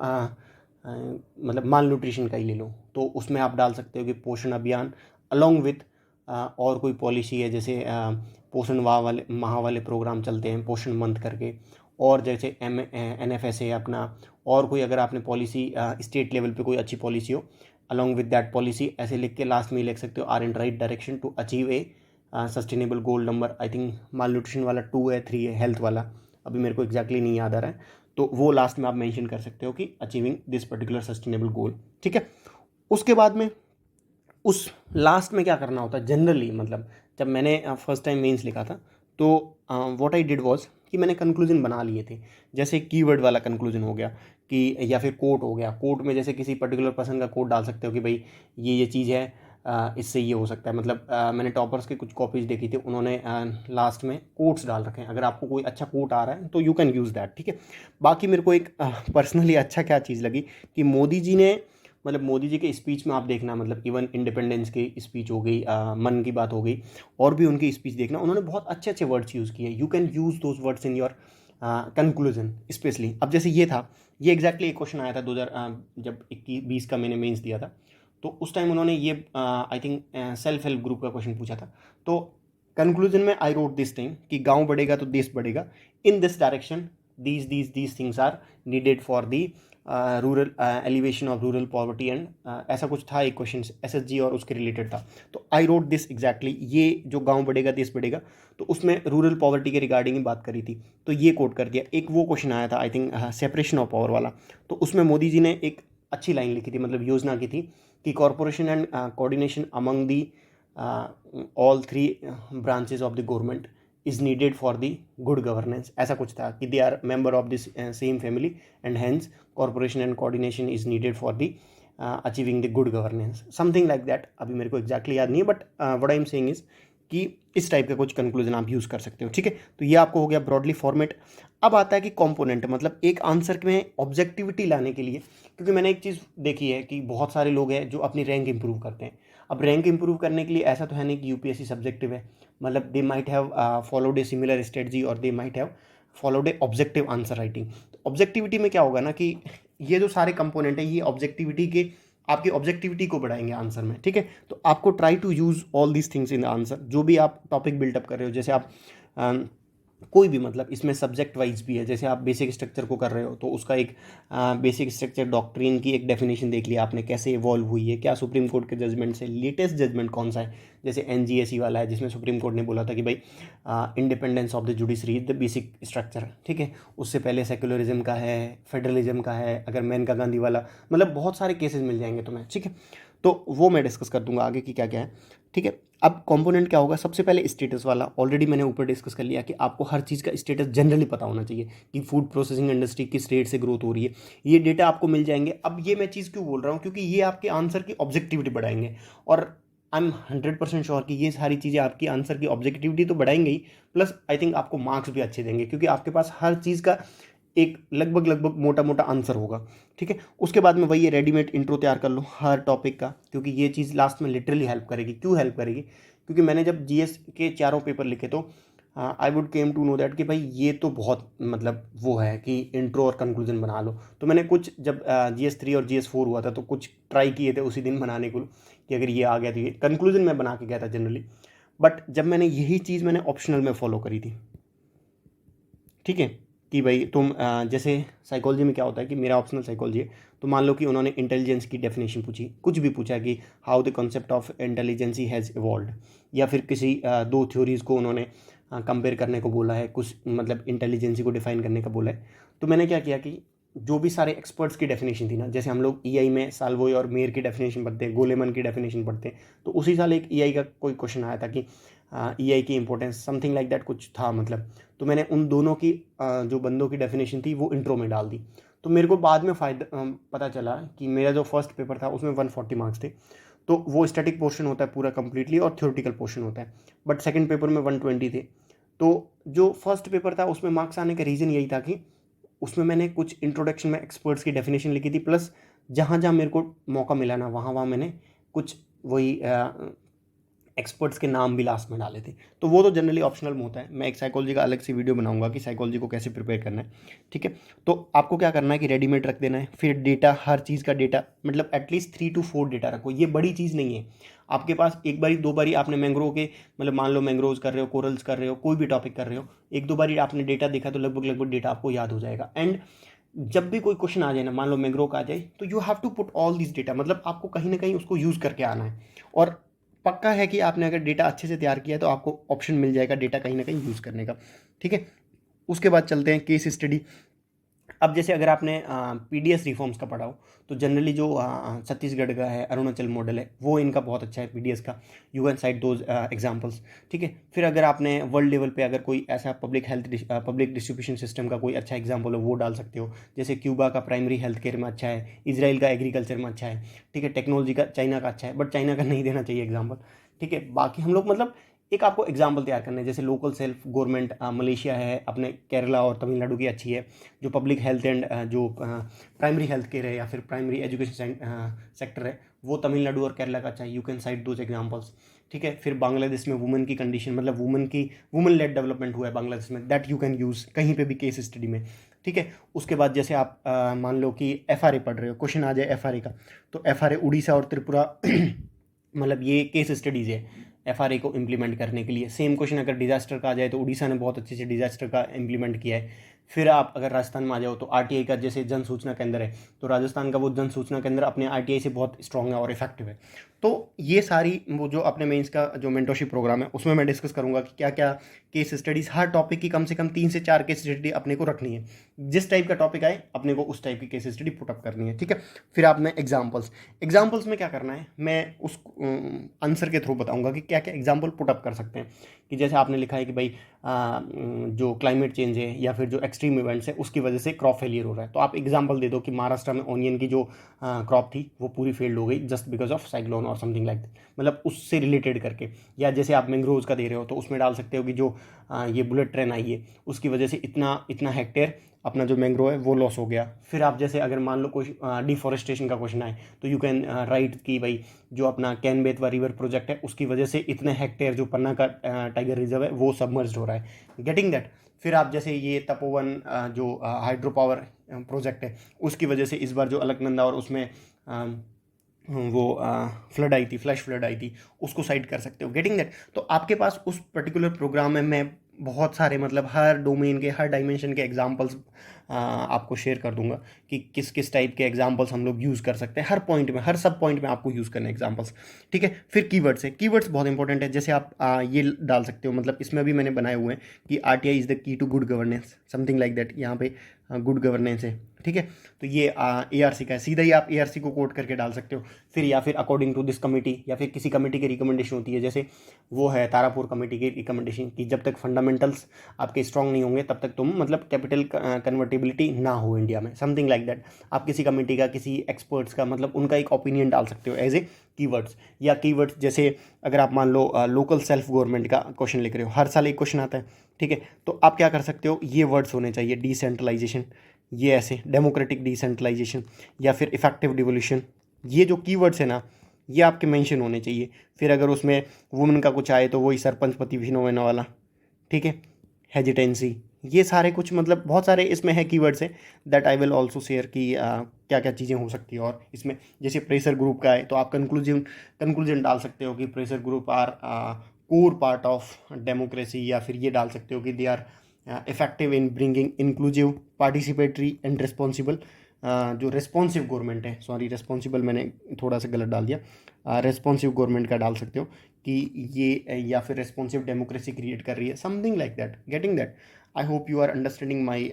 मतलब माल न्यूट्रिशन का ही ले लो, तो उसमें आप डाल सकते हो कि पोषण अभियान अलॉन्ग विथ और कोई पॉलिसी है, जैसे पोषण माह वाले प्रोग्राम चलते हैं पोषण मंथ करके, और जैसे NFS है अपना, और कोई अगर आपने पॉलिसी स्टेट लेवल पे कोई अच्छी पॉलिसी हो, अलॉन्ग विद दैट पॉलिसी ऐसे लिख के लास्ट में लिख सकते हो are in right direction to achieve a sustainable goal number, I think malnutrition वाला 2 है 3 है, हेल्थ वाला अभी मेरे को एग्जैक्टली नहीं याद आ रहा है, तो वो लास्ट में आप मेंशन कर सकते हो कि अचीविंग दिस पर्टिकुलर सस्टेनेबल गोल, ठीक है। उसके बाद में उस लास्ट में क्या करना होता है जनरली, मतलब जब मैंने फर्स्ट टाइम मेंस लिखा था, तो व्हाट आई डिड वाज कि मैंने कंक्लूजन बना लिए थे, जैसे कीवर्ड वाला कंक्लूजन हो गया कि, या फिर कोट हो गया, कोट में जैसे किसी पर्टिकुलर पर्सन का कोट डाल सकते हो कि भाई ये चीज़ है, इससे ये हो सकता है, मतलब मैंने टॉपर्स के कुछ कॉपीज देखी थी, उन्होंने लास्ट में कोट्स डाल रखे हैं, अगर आपको कोई अच्छा कोट आ रहा है तो यू कैन यूज़ दैट, ठीक है। बाकी मेरे को एक पर्सनली अच्छा क्या चीज़ लगी कि मोदी जी ने, मतलब मोदी जी के स्पीच में आप देखना, मतलब इवन इंडिपेंडेंस की स्पीच हो गई, मन की बात हो गई, और भी उनकी स्पीच देखना, उन्होंने बहुत अच्छे अच्छे वर्ड्स यूज़ किए। You can use those words in your conclusion specially. अब जैसे ये था, ये एग्जैक्टली एक क्वेश्चन आया था 2000 जब 21-20 का मैंने मेंस दिया था, तो उस टाइम उन्होंने ये I think self help group का क्वेश्चन पूछा था, तो कंक्लूजन में आई रोट दिस थिंग कि गांव बढ़ेगा तो देश बढ़ेगा, in this direction these things are needed for the rural elevation of rural poverty and, ऐसा कुछ था एक क्वेश्चन SSG और उसके रिलेटेड था, तो आई रोट दिस एग्जैक्टली, ये जो गांव बढ़ेगा देश बढ़ेगा, तो उसमें रूरल पॉवर्टी के रिगार्डिंग ही बात करी थी, तो ये कोट कर दिया। एक वो क्वेश्चन आया था I think separation of power वाला, तो उसमें मोदी जी ने एक अच्छी लाइन लिखी थी, मतलब योजना की थी कि corporation and coordination among the all 3 branches of the government is needed for the good governance, ऐसा कुछ था कि they are member of this same family and hence corporation and coordination is needed for the achieving the good governance, something like that, अभी मेरे को exactly याद नहीं है, but what I am saying is कि इस टाइप का कुछ कंक्लूजन आप यूज़ कर सकते हो, ठीक है। तो ये आपको हो गया ब्रॉडली फॉर्मेट। अब आता है कि कंपोनेंट, मतलब एक आंसर में ऑब्जेक्टिविटी लाने के लिए, क्योंकि मैंने एक चीज़ देखी है कि बहुत सारे लोग हैं जो अपनी रैंक इंप्रूव करते हैं। अब रैंक इंप्रूव करने के लिए ऐसा तो है नहीं कि UPSC सब्जेक्टिव है, मतलब they might have followed a similar strategy और they might have followed a objective answer writing. तो ऑब्जेक्टिविटी में क्या होगा ना कि ये जो सारे कंपोनेंट है ये ऑब्जेक्टिविटी के, आपकी ऑब्जेक्टिविटी को बढ़ाएंगे आंसर में, ठीक है। तो आपको try to use all these things in the answer, जो भी आप टॉपिक बिल्डअप कर रहे हो, जैसे आप कोई भी, मतलब इसमें सब्जेक्ट वाइज भी है, जैसे आप बेसिक स्ट्रक्चर को कर रहे हो तो उसका एक बेसिक स्ट्रक्चर डॉक्ट्रिन की एक डेफिनेशन देख लिया आपने, कैसे इवॉल्व हुई है, क्या सुप्रीम कोर्ट के जजमेंट से लेटेस्ट जजमेंट कौन सा है, जैसे NGSE वाला है जिसमें सुप्रीम कोर्ट ने बोला था कि भाई independence of the judiciary is the basic structure, ठीक है। उससे पहले सेक्युलरिज्म का है, फेडरलिज्म का है, अगर मेनका गांधी वाला, मतलब बहुत सारे केसेस मिल जाएंगे तुम्हें, ठीक है। तो वो मैं डिस्कस कर दूंगा आगे कि क्या क्या है, ठीक है। अब कंपोनेंट क्या होगा, सबसे पहले स्टेटस वाला, ऑलरेडी मैंने ऊपर डिस्कस कर लिया कि आपको हर चीज़ का स्टेटस जनरली पता होना चाहिए कि फूड प्रोसेसिंग इंडस्ट्री किस रेट से ग्रोथ हो रही है, ये डेटा आपको मिल जाएंगे। अब ये मैं चीज़ क्यों बोल रहा हूँ, क्योंकि ये आपके आंसर की ऑब्जेक्टिविटी बढ़ाएंगे, और आई एम 100% श्योर कि ये सारी चीज़ें आपकी आंसर की ऑब्जेक्टिविटी तो बढ़ाएंगे ही, प्लस आई थिंक आपको मार्क्स भी अच्छे देंगे, क्योंकि आपके पास हर चीज़ का एक लगभग मोटा मोटा आंसर होगा, ठीक है। उसके बाद में वही ये रेडीमेड इंट्रो तैयार कर लो हर टॉपिक का, क्योंकि ये चीज़ लास्ट में लिटरली हेल्प करेगी। क्यों हेल्प करेगी, क्योंकि मैंने जब GS के चारों पेपर लिखे तो I would came to know that कि भाई ये तो बहुत, मतलब वो है कि इंट्रो और कंक्लूजन बना लो। तो मैंने कुछ जब GS3 और GS4 हुआ था तो कुछ ट्राई किए थे उसी दिन बनाने को कि अगर ये आ गया तो ये कंक्लूजन मैं बना के गया था जनरली, बट जब मैंने यही चीज़ मैंने ऑप्शनल में फॉलो करी थी, ठीक है, कि भाई तुम जैसे साइकोलॉजी में क्या होता है कि मेरा ऑप्शनल साइकोलॉजी है, तो मान लो कि उन्होंने इंटेलिजेंस की डेफिनेशन पूछी, कुछ भी पूछा कि how the concept of intelligency has evolved, या फिर किसी 2 थ्योरीज़ को उन्होंने कंपेयर करने को बोला है, कुछ मतलब इंटेलिजेंसी को डिफाइन करने का बोला है। तो मैंने क्या किया कि जो भी सारे एक्सपर्ट्स की डेफिनेशन थी ना, जैसे हम लोग EI में साल्वोय और मेयर की डेफिनेशन पढ़ते हैं, गोलेमन की डेफिनेशन पढ़ते हैं, तो उसी साल एक EI का कोई क्वेश्चन आया था कि EI की इंपॉर्टेंस समथिंग लाइक दैट कुछ था, मतलब तो मैंने उन दोनों की जो बंदों की डेफिनेशन थी वो इंट्रो में डाल दी। तो मेरे को बाद में पता चला कि मेरा जो फर्स्ट पेपर था उसमें 140 मार्क्स थे, तो वो स्टैटिक पोर्शन होता है पूरा कंप्लीटली और थ्योरेटिकल पोर्शन होता है, बट सेकंड पेपर में 120 थे। तो जो फर्स्ट पेपर था उसमें मार्क्स आने का रीज़न यही था कि उसमें मैंने कुछ इंट्रोडक्शन में एक्सपर्ट्स की डेफिनेशन लिखी थी, प्लस जहाँ जहाँ मेरे को मौका मिला ना, वहाँ वहाँ मैंने कुछ वही एक्सपर्ट्स के नाम भी लास्ट में डाले थे। तो वो तो जनरली ऑप्शनल में होता है, मैं एक साइकोलॉजी का अलग से वीडियो बनाऊंगा कि साइकोलॉजी को कैसे प्रिपेयर करना है, ठीक है। तो आपको क्या करना है कि रेडीमेड रख देना है, फिर डेटा, हर चीज़ का डेटा, मतलब एटलीस्ट 3 to 4 डेटा रखो। ये बड़ी चीज़ नहीं है, आपके पास एक बारी दो बारी आपने मैंग्रोव के, मतलब मान लो मैंग्रोव्स कर रहे हो, कोरल्स कर रहे हो, कोई भी टॉपिक कर रहे हो, एक दो बारी आपने डेटा देखा तो लगभग लगभग डेटा आपको याद हो जाएगा। एंड जब भी कोई क्वेश्चन आ जाए ना, मान लो मैंग्रोव का आ जाए, तो you have to put all this data, मतलब आपको कहीं ना कहीं उसको यूज़ करके आना है। और पक्का है कि आपने अगर डेटा अच्छे से तैयार किया है तो आपको ऑप्शन मिल जाएगा डेटा कहीं ना कहीं यूज़ करने का, ठीक है। उसके बाद चलते हैं केस स्टडी। अब जैसे अगर आपने पीडीएस रिफॉर्म्स का पढ़ा हो, तो जनरली जो छत्तीसगढ़ का है, अरुणाचल मॉडल है, वो इनका बहुत अच्छा है पीडीएस का। You can site those examples, ठीक है। फिर अगर आपने वर्ल्ड लेवल पे अगर कोई ऐसा पब्लिक डिस्ट्रीब्यूशन सिस्टम का कोई अच्छा एग्जांपल हो, वो डाल सकते हो। जैसे क्यूबा का प्राइमरी हेल्थ केयर में अच्छा है, इसराइल का एग्रीकल्चर में अच्छा है, ठीक है। टेक्नोलॉजी का चाइना का अच्छा है, बट चाइना का नहीं देना चाहिए एग्जाम्पल, ठीक है। बाकी हम लोग मतलब एक आपको एग्जाम्पल तैयार करना है। जैसे लोकल सेल्फ गवर्नमेंट मलेशिया है, अपने केरला और तमिलनाडु की अच्छी है। जो पब्लिक हेल्थ एंड जो प्राइमरी हेल्थ केयर है या फिर प्राइमरी एजुकेशन सेक्टर है, वो तमिलनाडु और केरला का अच्छा है। You can site those examples, ठीक है। फिर बांग्लादेश में वुमेन की कंडीशन, मतलब वुमेन लेड डेवलपमेंट हुआ है बांग्लादेश में, दैट यू कैन यूज़ कहीं पे भी केस स्टडी में, ठीक है। उसके बाद जैसे आप मान लो कि एफआरए पढ़ रहे हो, क्वेश्चन आ जाए एफआरए का, तो एफआरए उड़ीसा और त्रिपुरा मतलब ये केस स्टडीज़ है एफआरए को इम्प्लीमेंट करने के लिए। सेम क्वेश्चन अगर डिजास्टर का आ जाए, तो उड़ीसा ने बहुत अच्छे से डिजास्टर का इम्प्लीमेंट किया है। फिर आप अगर राजस्थान में आ जाओ, तो आरटीआई का जैसे जन सूचना केंद्र है, तो राजस्थान का वो जन सूचना केंद्र अपने आरटीआई से बहुत स्ट्रॉन्ग है और इफेक्टिव है। तो ये सारी वो जो अपने मेंस का जो मेंटरशिप प्रोग्राम है, उसमें मैं डिस्कस करूंगा कि क्या क्या केस स्टडीज़, हर टॉपिक की कम से कम 3 से 4 केस स्टडी अपने को रखनी है। जिस टाइप का टॉपिक आए अपने को उस टाइप की केस स्टडी पुटअप करनी है, ठीक है। फिर आपने एग्जाम्पल्स में क्या करना है, मैं उस आंसर के थ्रू बताऊंगा कि क्या क्या एग्जाम्पल पुटअप कर सकते हैं। कि जैसे आपने लिखा है कि भाई जो क्लाइमेट चेंज है या फिर जो एक्सट्रीम इवेंट्स है, उसकी वजह से क्रॉप फेलियर हो रहा है, तो आप एग्जांपल दे दो कि महाराष्ट्र में ऑनियन की जो क्रॉप थी वो पूरी फेल्ड हो गई जस्ट बिकॉज ऑफ साइक्लोन और समथिंग लाइक दैट, मतलब उससे रिलेटेड करके। या जैसे आप मैंग्रोव्स का दे रहे हो, तो उसमें डाल सकते हो कि जो ये बुलेट ट्रेन आई है, उसकी वजह से इतना इतना हेक्टेयर अपना जो मैंग्रोव है वो लॉस हो गया। फिर आप जैसे अगर मान लो कोई डिफॉरेस्टेशन का क्वेश्चन आए, तो यू कैन राइट कि भाई जो अपना कैन बेतवा रिवर प्रोजेक्ट है, उसकी वजह से इतने हेक्टेयर जो पन्ना का टाइगर रिजर्व है वो सबमर्ज्ड हो रहा है, गेटिंग दैट। फिर आप जैसे ये तपोवन जो हाइड्रो पावर प्रोजेक्ट है, उसकी वजह से इस बार जो अलकनंदा और उसमें वो फ्लड आई थी, फ्लैश फ्लड आई थी, उसको साइड कर सकते हो, गेटिंग दैट। तो आपके पास उस पर्टिकुलर प्रोग्राम में मैं बहुत सारे, मतलब हर डोमेन के, हर डायमेंशन के एग्जांपल्स आपको शेयर कर दूंगा कि किस किस टाइप के एग्जांपल्स हम लोग यूज़ कर सकते हैं हर पॉइंट में, हर सब पॉइंट में आपको यूज़ करने एग्जांपल्स, ठीक है। फिर कीवर्ड्स है, कीवर्ड्स बहुत इंपॉर्टेंट है। जैसे आप ये डाल सकते हो, मतलब इसमें भी मैंने बनाए हुए हैं कि RTI is the key to good governance, something like that. यहाँ पे गुड गवर्नेंस है, ठीक है। तो ये एआरसी का है, सीधा ही आप एआरसी को कोट करके डाल सकते हो। फिर या फिर अकॉर्डिंग टू दिस कमेटी, या फिर किसी कमेटी की रिकमेंडेशन होती है, जैसे वो है तारापुर कमेटी की रिकमेंडेशन कि जब तक फंडामेंटल्स आपके स्ट्रांग नहीं होंगे तब तक तुम, मतलब कैपिटल कन्वर्टिबिलिटी ना हो इंडिया में, समथिंग लाइक दैट। आप किसी कमेटी का, किसी एक्सपर्ट्स का, मतलब उनका एक ओपिनियन डाल सकते हो एज ए कीवर्ड्स। या कीवर्ड्स जैसे अगर आप मान लो लोकल सेल्फ गवर्नमेंट का क्वेश्चन लिख रहे हो, हर साल एक क्वेश्चन आता है, ठीक है। तो आप क्या कर सकते हो, ये वर्ड्स होने चाहिए, डिसेंट्रलाइजेशन, ये ऐसे डेमोक्रेटिक डिसेंट्रलाइजेशन, या फिर इफेक्टिव डिवोल्यूशन। ये जो कीवर्ड्स है ना, ये आपके मेंशन होने चाहिए। फिर अगर उसमें वुमेन का कुछ आए, तो वही सरपंच पति फिनोमेना वाला, ठीक है, हेजिटेंसी, ये सारे कुछ, मतलब बहुत सारे इसमें है कीवर्ड्स है that I will also share कि क्या क्या चीज़ें हो सकती है। और इसमें जैसे प्रेशर ग्रुप का है, तो आप कंक्लूजन डाल सकते हो कि pressure group are core part of democracy. या फिर ये डाल सकते हो कि they are effective in bringing inclusive, participatory and responsible. जो रिस्पॉन्सिव गवर्नमेंट है, सॉरी रिस्पॉन्सिबल मैंने थोड़ा सा गलत डाल दिया, रिस्पॉन्सिव गवर्नमेंट का डाल सकते हो कि ये, या फिर रिस्पॉन्सिव डेमोक्रेसी क्रिएट कर रही है, something like that, getting that. I hope you are understanding my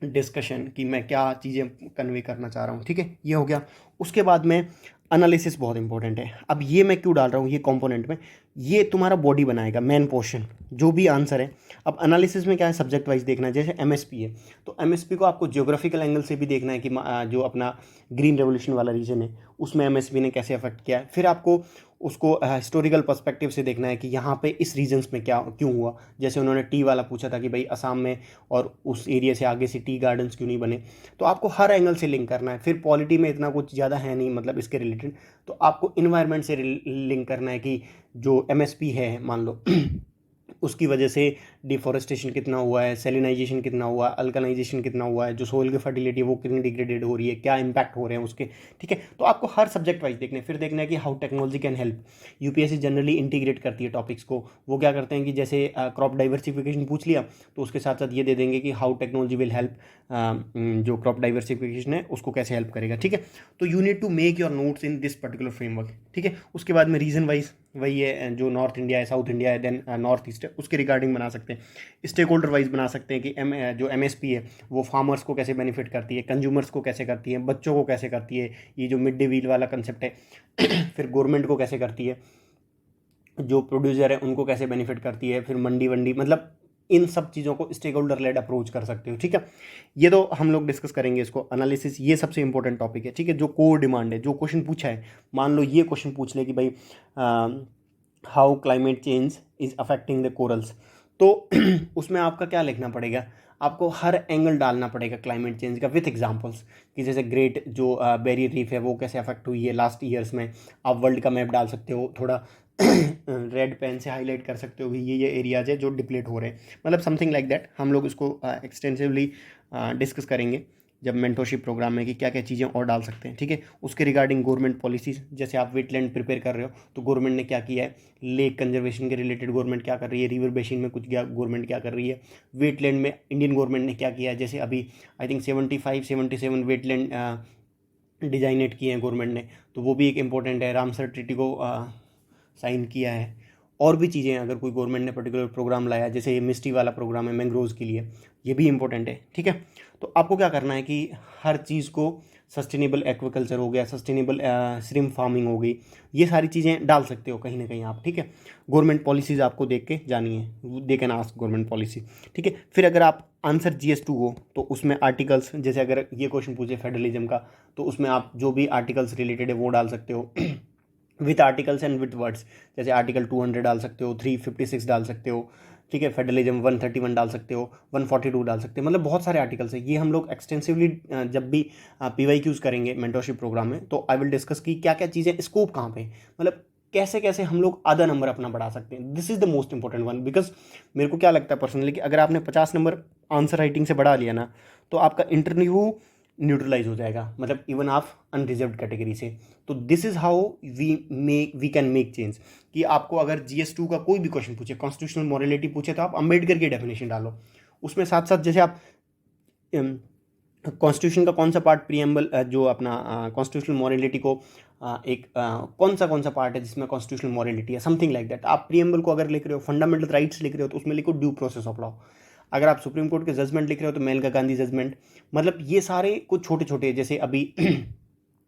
discussion कि मैं क्या चीज़ें कन्वे करना चाह रहा हूँ, ठीक है। ये हो गया। उसके बाद में एनालिसिस बहुत इंपॉर्टेंट है। अब ये मैं क्यों डाल रहा हूँ ये कंपोनेंट में, ये तुम्हारा बॉडी बनाएगा, मेन पोर्शन जो भी आंसर है। अब एनालिसिस में क्या है, सब्जेक्ट वाइज देखना है। जैसे एमएसपी है, तो एमएसपी को आपको जियोग्राफिकल एंगल से भी देखना है कि जो अपना ग्रीन रेवोल्यूशन वाला रीजन है, उसमें एमएसपी ने कैसे अफेक्ट किया है। फिर आपको उसको हिस्टोरिकल पर्सपेक्टिव से देखना है कि यहाँ पे इस रीजन्स में क्या क्यों हुआ। जैसे उन्होंने टी वाला पूछा था कि भाई असम में और उस एरिया से आगे से टी गार्डन्स क्यों नहीं बने, तो आपको हर एंगल से लिंक करना है। फिर पॉलिटी में इतना कुछ ज़्यादा है नहीं मतलब इसके रिलेटेड, तो आपको इन्वायरमेंट से लिंक करना है कि जो एमएसपी है मान लो उसकी वजह से डिफॉरेस्टेशन कितना हुआ है, सेलिनाइजेशन कितना हुआ है, अल्कनाइजेशन कितना हुआ है, जो सोइल की फर्टिलिटी है वो कितनी डिग्रेडेड हो रही है, क्या इंपैक्ट हो रहे हैं उसके। ठीक है, तो आपको हर सब्जेक्ट वाइज देखना है। फिर देखना है कि how technology can help. UPSC generally integrate करती है टॉपिक्स को। वो क्या करते हैं कि जैसे क्रॉप डाइवर्सिफिकेशन पूछ लिया तो उसके साथ साथ ये दे देंगे कि हाउ टेक्नोलॉजी विल हेल्प, जो क्रॉप डाइवर्सिफिकेशन है उसको कैसे हेल्प करेगा। ठीक है, तो you need to make your notes in this particular framework. ठीक है, उसके बाद में रीजन वाइज वही है, जो नॉर्थ इंडिया है, साउथ इंडिया है, देन नॉर्थ ईस्ट है, उसके रिगार्डिंग बना सकते हैं। स्टेक होल्डर वाइज बना सकते हैं कि जो एमएसपी है वो फार्मर्स को कैसे बेनिफिट करती है, कंज्यूमर्स को कैसे करती है, बच्चों को कैसे करती है, ये जो मिड डे मील वाला कंसेप्ट है फिर गवर्नमेंट को कैसे करती है, जो प्रोड्यूसर है उनको कैसे बेनिफिट करती है, फिर मंडी वंडी, मतलब इन सब चीज़ों को स्टेक होल्डर लेड अप्रोच कर सकते हो। ठीक है, ये तो हम लोग डिस्कस करेंगे इसको, एनालिसिस ये सबसे इंपॉर्टेंट टॉपिक है। ठीक है, जो कोर डिमांड है, जो क्वेश्चन पूछा है, मान लो ये क्वेश्चन पूछ ले कि भाई how climate change is affecting the corals, तो उसमें आपका क्या लिखना पड़ेगा, आपको हर एंगल डालना पड़ेगा क्लाइमेट चेंज का विथ एग्जांपल्स, कि जैसे ग्रेट जो बैरियर रीफ है वो कैसे अफेक्ट हुई है लास्ट ईयर्स में। आप वर्ल्ड का मैप डाल सकते हो, थोड़ा रेड पेन से हाईलाइट कर सकते हो कि ये एरियाज है जो डिप्लीट हो रहे हैं, मतलब समथिंग लाइक दैट। हम लोग इसको एक्सटेंसिवली डिस्कस करेंगे जब मेंटोरशिप प्रोग्राम में कि क्या क्या चीज़ें और डाल सकते हैं। ठीक है, उसके रिगार्डिंग गवर्नमेंट पॉलिसीज, जैसे आप वेटलैंड प्रिपेयर कर रहे हो तो गवर्नमेंट ने क्या किया है, लेक कंजर्वेशन के रिलेटेड गवर्नमेंट क्या कर रही है, रिवर बेसिन में कुछ गवर्नमेंट क्या कर रही है, वेटलैंड में इंडियन गवर्नमेंट ने क्या किया है। जैसे अभी आई थिंक 75-77 वेटलैंड डिजाइनेट किए हैं गवर्नमेंट ने, तो वो भी एक इम्पोर्टेंट है। रामसर ट्रीटी को साइन किया है। और भी चीज़ें अगर कोई गवर्नमेंट ने पर्टिकुलर प्रोग्राम लाया, जैसे ये मिस्टी वाला प्रोग्राम है मैंग्रोव्स के लिए, ये भी इंपॉर्टेंट है। ठीक है, तो आपको क्या करना है कि हर चीज़ को, सस्टेनेबल एक्वाकल्चर हो गया, सस्टेनेबल श्रिम्प फार्मिंग हो गई, ये सारी चीज़ें डाल सकते हो कहीं ना कहीं आप। ठीक है, गवर्नमेंट पॉलिसीज़ आपको देख के जानी है, they can ask government policy. ठीक है, फिर अगर आप आंसर GS2 हो तो उसमें आर्टिकल्स, जैसे अगर ये क्वेश्चन पूछे फेडरलिज्म का तो उसमें आप जो भी आर्टिकल्स रिलेटेड है वो डाल सकते हो with articles and with words. जैसे आर्टिकल 200 डाल सकते हो, 356 डाल सकते हो। ठीक है, फेडरलिज्म 131 डाल सकते हो, 142 डाल सकते हो, मतलब बहुत सारे आर्टिकल्स है। ये हम लोग एक्सटेंसिवली जब भी PYQs करेंगे मेंटरशिप प्रोग्राम में तो आई विल डिस्कस की क्या क्या चीज़ें, स्कोप कहाँ पे, मतलब कैसे कैसे हम लोग आधा नंबर अपना बढ़ा सकते हैं। This is the most important one, because मेरे को क्या लगता है पर्सनली कि अगर आपने 50 नंबर आंसर राइटिंग से बढ़ा लिया ना तो आपका इंटरव्यू न्यूट्रलाइज हो जाएगा, मतलब इवन आप अनरिजर्व कैटेगरी से। तो this is how we can make change, कि आपको अगर GS2 का कोई भी क्वेश्चन पूछे, कॉन्स्टिट्यूशनल मॉरलिटी पूछे, तो आप अंबेडकर की डेफिनेशन डालो उसमें। साथ साथ जैसे आप कॉन्स्टिट्यूशन का कौन सा पार्ट प्रीएम्बल, जो अपना कॉन्स्टिट्यूशनल मॉरलिटी को एक कौन सा पार्ट है जिसमें कॉन्स्टिट्यूशनल मॉरलिटी है, समथिंग लाइक दैट। आप प्रीएम्बल को अगर लिख रहे हो, फंडामेंटल राइट्स लिख रहे हो तो उसमें लिखो ड्यू प्रोसेस ऑफ लॉ। अगर आप सुप्रीम कोर्ट के जजमेंट लिख रहे हो तो मेनका गांधी जजमेंट, मतलब ये सारे कुछ छोटे छोटे, जैसे अभी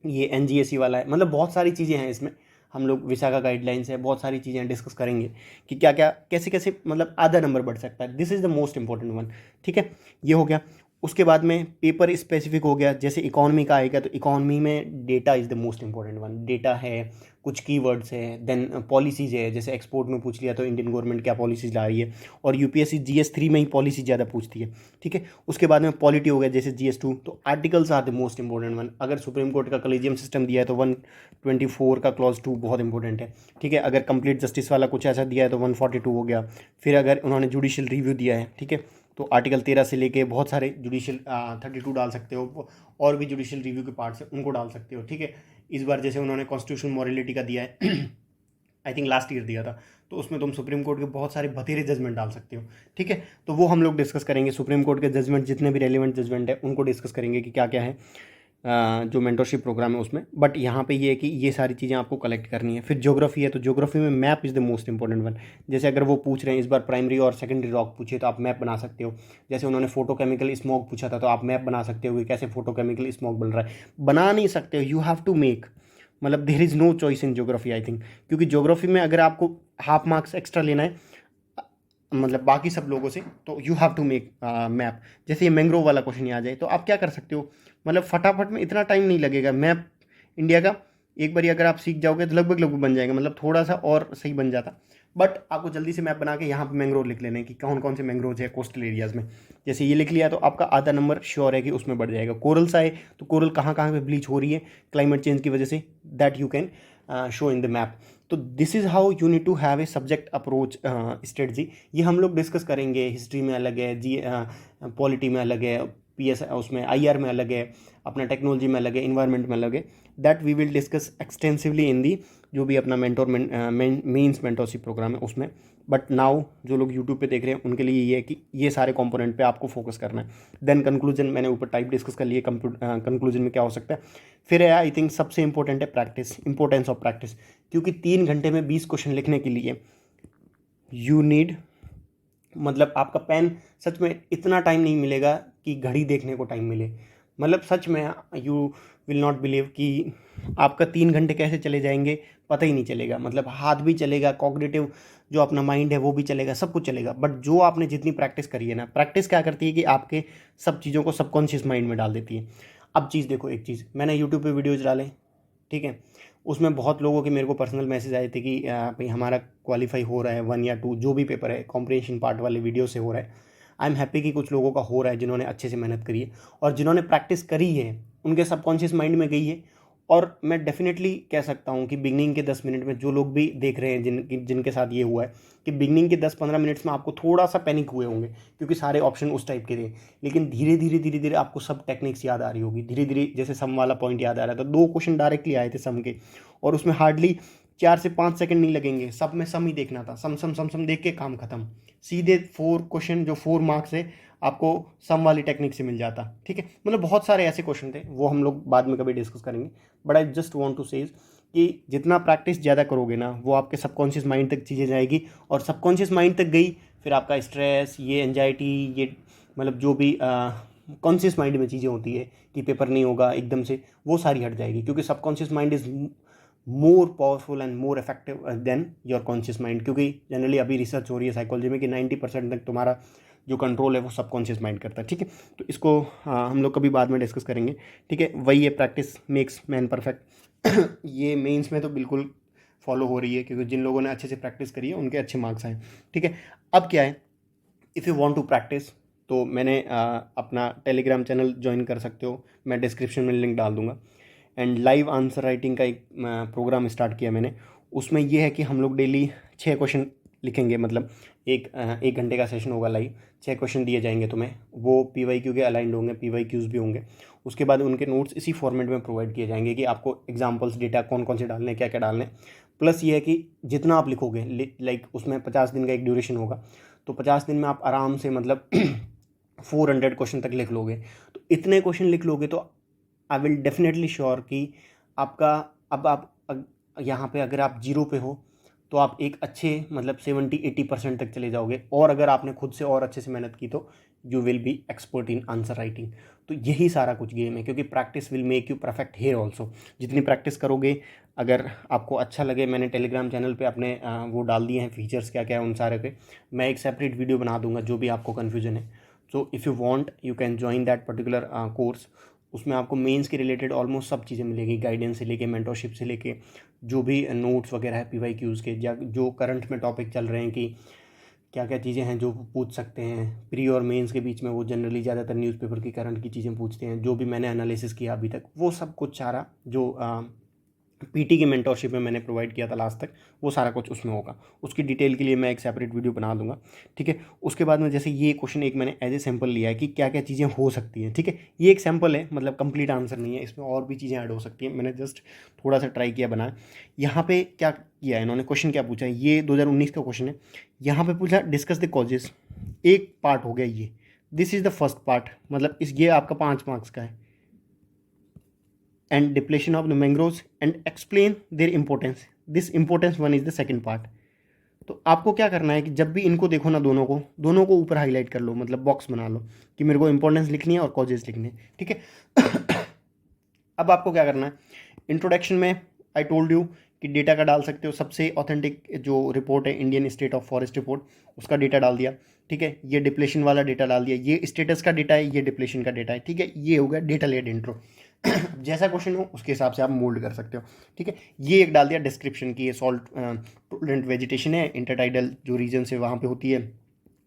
ये NGSC वाला है, मतलब बहुत सारी चीज़ें हैं इसमें। हम लोग विशाखा गाइडलाइंस है, बहुत सारी चीज़ें डिस्कस करेंगे कि क्या क्या कैसे कैसे मतलब आधा नंबर बढ़ सकता है। This is the most important one. ठीक है, ये हो गया। उसके बाद में पेपर स्पेसिफिक हो गया, जैसे इकोनॉमी का आएगा तो इकोनॉमी में data is the most important one. Data है, कुछ कीवर्ड्स है, देन पॉलिसीज़ है, जैसे एक्सपोर्ट में पूछ लिया तो इंडियन गवर्नमेंट क्या पॉलिसीज़ ला रही है, और UPSC GS3 में ही पॉलिसी ज़्यादा पूछती है। ठीक है, उसके बाद में पॉलिटी हो गया जैसे GS2, तो articles are the most important one. अगर सुप्रीम कोर्ट का कॉलेजियम सिस्टम दिया है तो 124 का क्लॉज 2 बहुत इंपॉर्टेंट है। ठीक है, अगर कंप्लीट जस्टिस वाला कुछ ऐसा दिया है तो 142 हो गया। फिर अगर उन्होंने जुडिशियल रिव्यू दिया है, ठीक है, तो आर्टिकल 13 से लेके बहुत सारे जुडिशियल 32 डाल सकते हो, और भी जुडिशियल रिव्यू के पार्ट्स हैं उनको डाल सकते हो। ठीक है, इस बार जैसे उन्होंने कॉन्स्टिट्यूशनल मॉरलिटी का दिया है आई थिंक लास्ट ईयर दिया था, तो उसमें तुम सुप्रीम कोर्ट के बहुत सारे बतेरे जजमेंट डाल सकते हो। ठीक है, तो वो हम लोग डिस्कस करेंगे, सुप्रीम कोर्ट के जजमेंट जितने भी रेलिवेंट जजमेंट है उनको डिस्कस करेंगे कि क्या क्या है जो मेंटरशिप प्रोग्राम है उसमें। बट यहाँ पे ये है कि ये सारी चीज़ें आपको कलेक्ट करनी है। फिर ज्योग्राफी है, तो ज्योग्राफी में map is the most important one. जैसे अगर वो पूछ रहे हैं इस बार प्राइमरी और सेकेंडरी रॉक पूछे तो आप मैप बना सकते हो। जैसे उन्होंने फोटोकेमिकल स्मोक पूछा था तो आप मैप बना सकते हो कि कैसे फोटोकेमिकल स्मोक बन रहा है। बना नहीं सकते हो, यू हैव टू मेक, मतलब there is no choice in geography I think, क्योंकि ज्योग्राफी में अगर आपको हाफ मार्क्स एक्स्ट्रा लेना है मतलब बाकी सब लोगों से, तो you have to make map. जैसे ये मैंग्रोव वाला क्वेश्चन आ जाए तो आप क्या कर सकते हो, मतलब फटाफट में इतना टाइम नहीं लगेगा, मैप इंडिया का एक बार अगर आप सीख जाओगे तो लगभग लगभग बन जाएगा, मतलब थोड़ा सा और सही बन जाता। बट आपको जल्दी से मैप बना के यहाँ पे मैंग्रोव लिख लेने कि कौन कौन से मैंग्रोव है कोस्टल एरियाज़ में। जैसे ये लिख लिया तो आपका आधा नंबर श्योर है कि उसमें बढ़ जाएगा। कोरल्स आए तो कोरल कहाँ कहाँ पे ब्लीच हो रही है क्लाइमेट चेंज की वजह से, that you can show in the map. तो this is how you need to have a subject approach strategy. ये हम लोग डिस्कस करेंगे, हिस्ट्री में अलग है, पॉलिटी में अलग है, PS उसमें IR में अलग है, अपना टेक्नोलॉजी में अलग है, इन्वायरमेंट में अलग है। That we will discuss extensively in the जो भी अपना मेंस मेंटोरशिप प्रोग्राम है उसमें। बट नाउ जो लोग यूट्यूब पे देख रहे हैं उनके लिए ये है कि ये सारे कंपोनेंट पे आपको फोकस करना है। देन कंक्लूजन मैंने ऊपर टाइप डिस्कस कर लिए, कंक्लूजन में क्या हो सकता है। फिर है आई थिंक सबसे इंपॉर्टेंट है प्रैक्टिस, इंपॉर्टेंस ऑफ प्रैक्टिस। क्योंकि 3 घंटे में 20 क्वेश्चन लिखने के लिए यू नीड, मतलब आपका पेन, सच में इतना टाइम नहीं मिलेगा कि घड़ी देखने को टाइम मिले। मतलब सच में यू विल नॉट बिलीव कि आपका 3 घंटे कैसे चले जाएंगे पता ही नहीं चलेगा। मतलब हाथ भी चलेगा, कॉग्निटिव जो अपना माइंड है वो भी चलेगा, सब कुछ चलेगा। बट जो आपने जितनी प्रैक्टिस करी है ना, प्रैक्टिस क्या करती है कि आपके सब चीज़ों को सबकॉन्शियस माइंड में डाल देती है। अब चीज़ देखो, एक चीज़ मैंने यूट्यूब पे वीडियोज़ डाले, ठीक है, उसमें बहुत लोगों के मेरे को पर्सनल मैसेज आए थे कि भाई हमारा क्वालिफाई हो रहा है 1 या 2 जो भी पेपर है कॉम्प्रिहेंशन पार्ट वाले वीडियो से हो रहा है। आई एम हैप्पी कि कुछ लोगों का हो रहा है जिन्होंने अच्छे से मेहनत करी है और जिन्होंने प्रैक्टिस करी है उनके सबकॉन्शियस माइंड में गई है। और मैं डेफिनेटली कह सकता हूँ कि बिगनिंग के 10 मिनट में जो लोग भी देख रहे हैं जिनके साथ ये हुआ है कि बिगनिंग के 10-15 मिनट्स में आपको थोड़ा सा पैनिक हुए होंगे क्योंकि सारे ऑप्शन उस टाइप के थे। लेकिन धीरे धीरे धीरे धीरे आपको सब टेक्निक्स याद आ रही होगी, धीरे धीरे जैसे सम वाला पॉइंट याद आ रहा था, 2 क्वेश्चन डायरेक्टली आए थे सम के और उसमें हार्डली 4 से 5 सेकंड नहीं लगेंगे, सब में सम ही देखना था, सम सम सम सम देख के काम खत्म। सीधे 4 क्वेश्चन जो 4 मार्क्स है आपको सम वाली टेक्निक से मिल जाता, ठीक है। मतलब बहुत सारे ऐसे क्वेश्चन थे, वो हम लोग बाद में कभी डिस्कस करेंगे। But I just want to say कि जितना प्रैक्टिस ज़्यादा करोगे ना वो आपके सबकॉन्शियस माइंड तक चीज़ें जाएगी और सबकॉन्शियस माइंड तक गई फिर आपका स्ट्रेस, ये एंजाइटी, ये मतलब जो भी कॉन्शियस माइंड में चीज़ें होती है कि पेपर नहीं होगा एकदम से, वो सारी हट जाएगी क्योंकि subconscious mind is more powerful and more effective than your conscious mind. क्योंकि जनरली अभी रिसर्च हो रही है साइकोलॉजी में कि 90% तक तुम्हारा जो कंट्रोल है वो सबकॉन्शियस माइंड करता है, ठीक है। तो इसको हम लोग कभी बाद में डिस्कस करेंगे, ठीक है। वही है, प्रैक्टिस मेक्स मैन परफेक्ट। ये मेंस में तो बिल्कुल फॉलो हो रही है क्योंकि जिन लोगों ने अच्छे से प्रैक्टिस करी है उनके अच्छे मार्क्स आए, ठीक है। अब क्या है, if you want to practice तो मैंने अपना टेलीग्राम चैनल ज्वाइन कर सकते हो, मैं डिस्क्रिप्शन में लिंक डाल दूंगा। एंड लाइव आंसर राइटिंग का एक प्रोग्राम स्टार्ट किया मैंने। उसमें यह है कि हम लोग डेली 6 क्वेश्चन लिखेंगे, मतलब 1 घंटे का सेशन होगा लाइव, 6 क्वेश्चन दिए जाएंगे तुम्हें, वो PYQ के अलाइंड होंगे, PYQs भी होंगे। उसके बाद उनके नोट्स इसी फॉर्मेट में प्रोवाइड किए जाएंगे कि आपको एग्जाम्पल्स, डेटा कौन कौन से डालने हैं, क्या क्या डालने हैं। प्लस ये है कि जितना आप लिखोगे, लाइक उसमें 50 दिन का एक ड्यूरेशन होगा, तो 50 दिन में आप आराम से मतलब 400 क्वेश्चन तक लिख लोगे। तो इतने क्वेश्चन लिख लोगे तो आई विल डेफिनेटली श्योर कि आपका, अब आप यहाँ पे अगर आप 0 पे हो तो आप एक अच्छे मतलब 70-80% तक चले जाओगे। और अगर आपने खुद से और अच्छे से मेहनत की तो you will be expert in answer writing. तो यही सारा कुछ गेम है क्योंकि practice will make you perfect here also. जितनी प्रैक्टिस करोगे, अगर आपको अच्छा लगे, मैंने टेलीग्राम चैनल पे अपने वो डाल दिए हैं फीचर्स क्या क्या है उन सारे पे, मैं एक सेपरेट वीडियो बना दूंगा जो भी आपको कन्फ्यूजन है। So if you want you can join that particular course. उसमें आपको मेंस के रिलेटेड ऑलमोस्ट सब चीज़ें मिलेगी, गाइडेंस से लेके, मेंटरशिप से लेके, जो भी नोट्स वगैरह है PYQs के, या जो करंट में टॉपिक चल रहे हैं कि क्या क्या चीज़ें हैं जो पूछ सकते हैं प्री और मेंस के बीच में। वो जनरली ज़्यादातर न्यूज़पेपर की करंट की चीज़ें पूछते हैं, जो भी मैंने एनालिसिस किया अभी तक, वो सब कुछ सारा जो PT की मेंटरशिप में मैंने प्रोवाइड किया था लास्ट तक, वो सारा कुछ उसमें होगा। उसकी डिटेल के लिए मैं एक सेपरेट वीडियो बना दूंगा, ठीक है। उसके बाद में जैसे ये क्वेश्चन एक मैंने एज ए सैम्पल लिया है कि क्या क्या चीज़ें हो सकती हैं, ठीक है। ये एक सैम्पल है, मतलब कंप्लीट आंसर नहीं है, इसमें और भी चीज़ें ऐड हो सकती हैं। मैंने जस्ट थोड़ा सा ट्राई किया बना। यहाँ पे क्या किया है इन्होंने, क्वेश्चन क्या पूछा है, ये 2019 का क्वेश्चन है। यहाँ पे पूछा डिस्कस द कॉजेज, एक पार्ट हो गया ये, this is the first part, मतलब इस ये आपका 5 मार्क्स का है। and depletion of the mangroves and explain their importance, this importance one is the second part। तो आपको क्या करना है कि जब भी इनको देखो ना, दोनों को ऊपर हाईलाइट कर लो, मतलब बॉक्स बना लो कि मेरे को इंपॉर्टेंस लिखनी है और कॉजेज लिखने हैं, ठीक है। अब आपको क्या करना है, इंट्रोडक्शन में आई टोल्ड यू कि डेटा का डाल सकते हो। सबसे ऑथेंटिक जो रिपोर्ट है Indian state of forest report, उसका डेटा डाल दिया, ठीक है। ये डिप्लेशन वाला डेटा डाल दिया, ये स्टेटस का डेटा है, ये डिप्लेशन का डेटा है, ठीक है। ये हो गया डेटा लेड इंट्रो। जैसा क्वेश्चन हो उसके हिसाब से आप मोल्ड कर सकते हो, ठीक है। ये एक डाल दिया डिस्क्रिप्शन की, ये सॉल्ट टोलरेंट वेजिटेशन है, इंटरटाइडल जो रीजन है वहाँ पे होती है,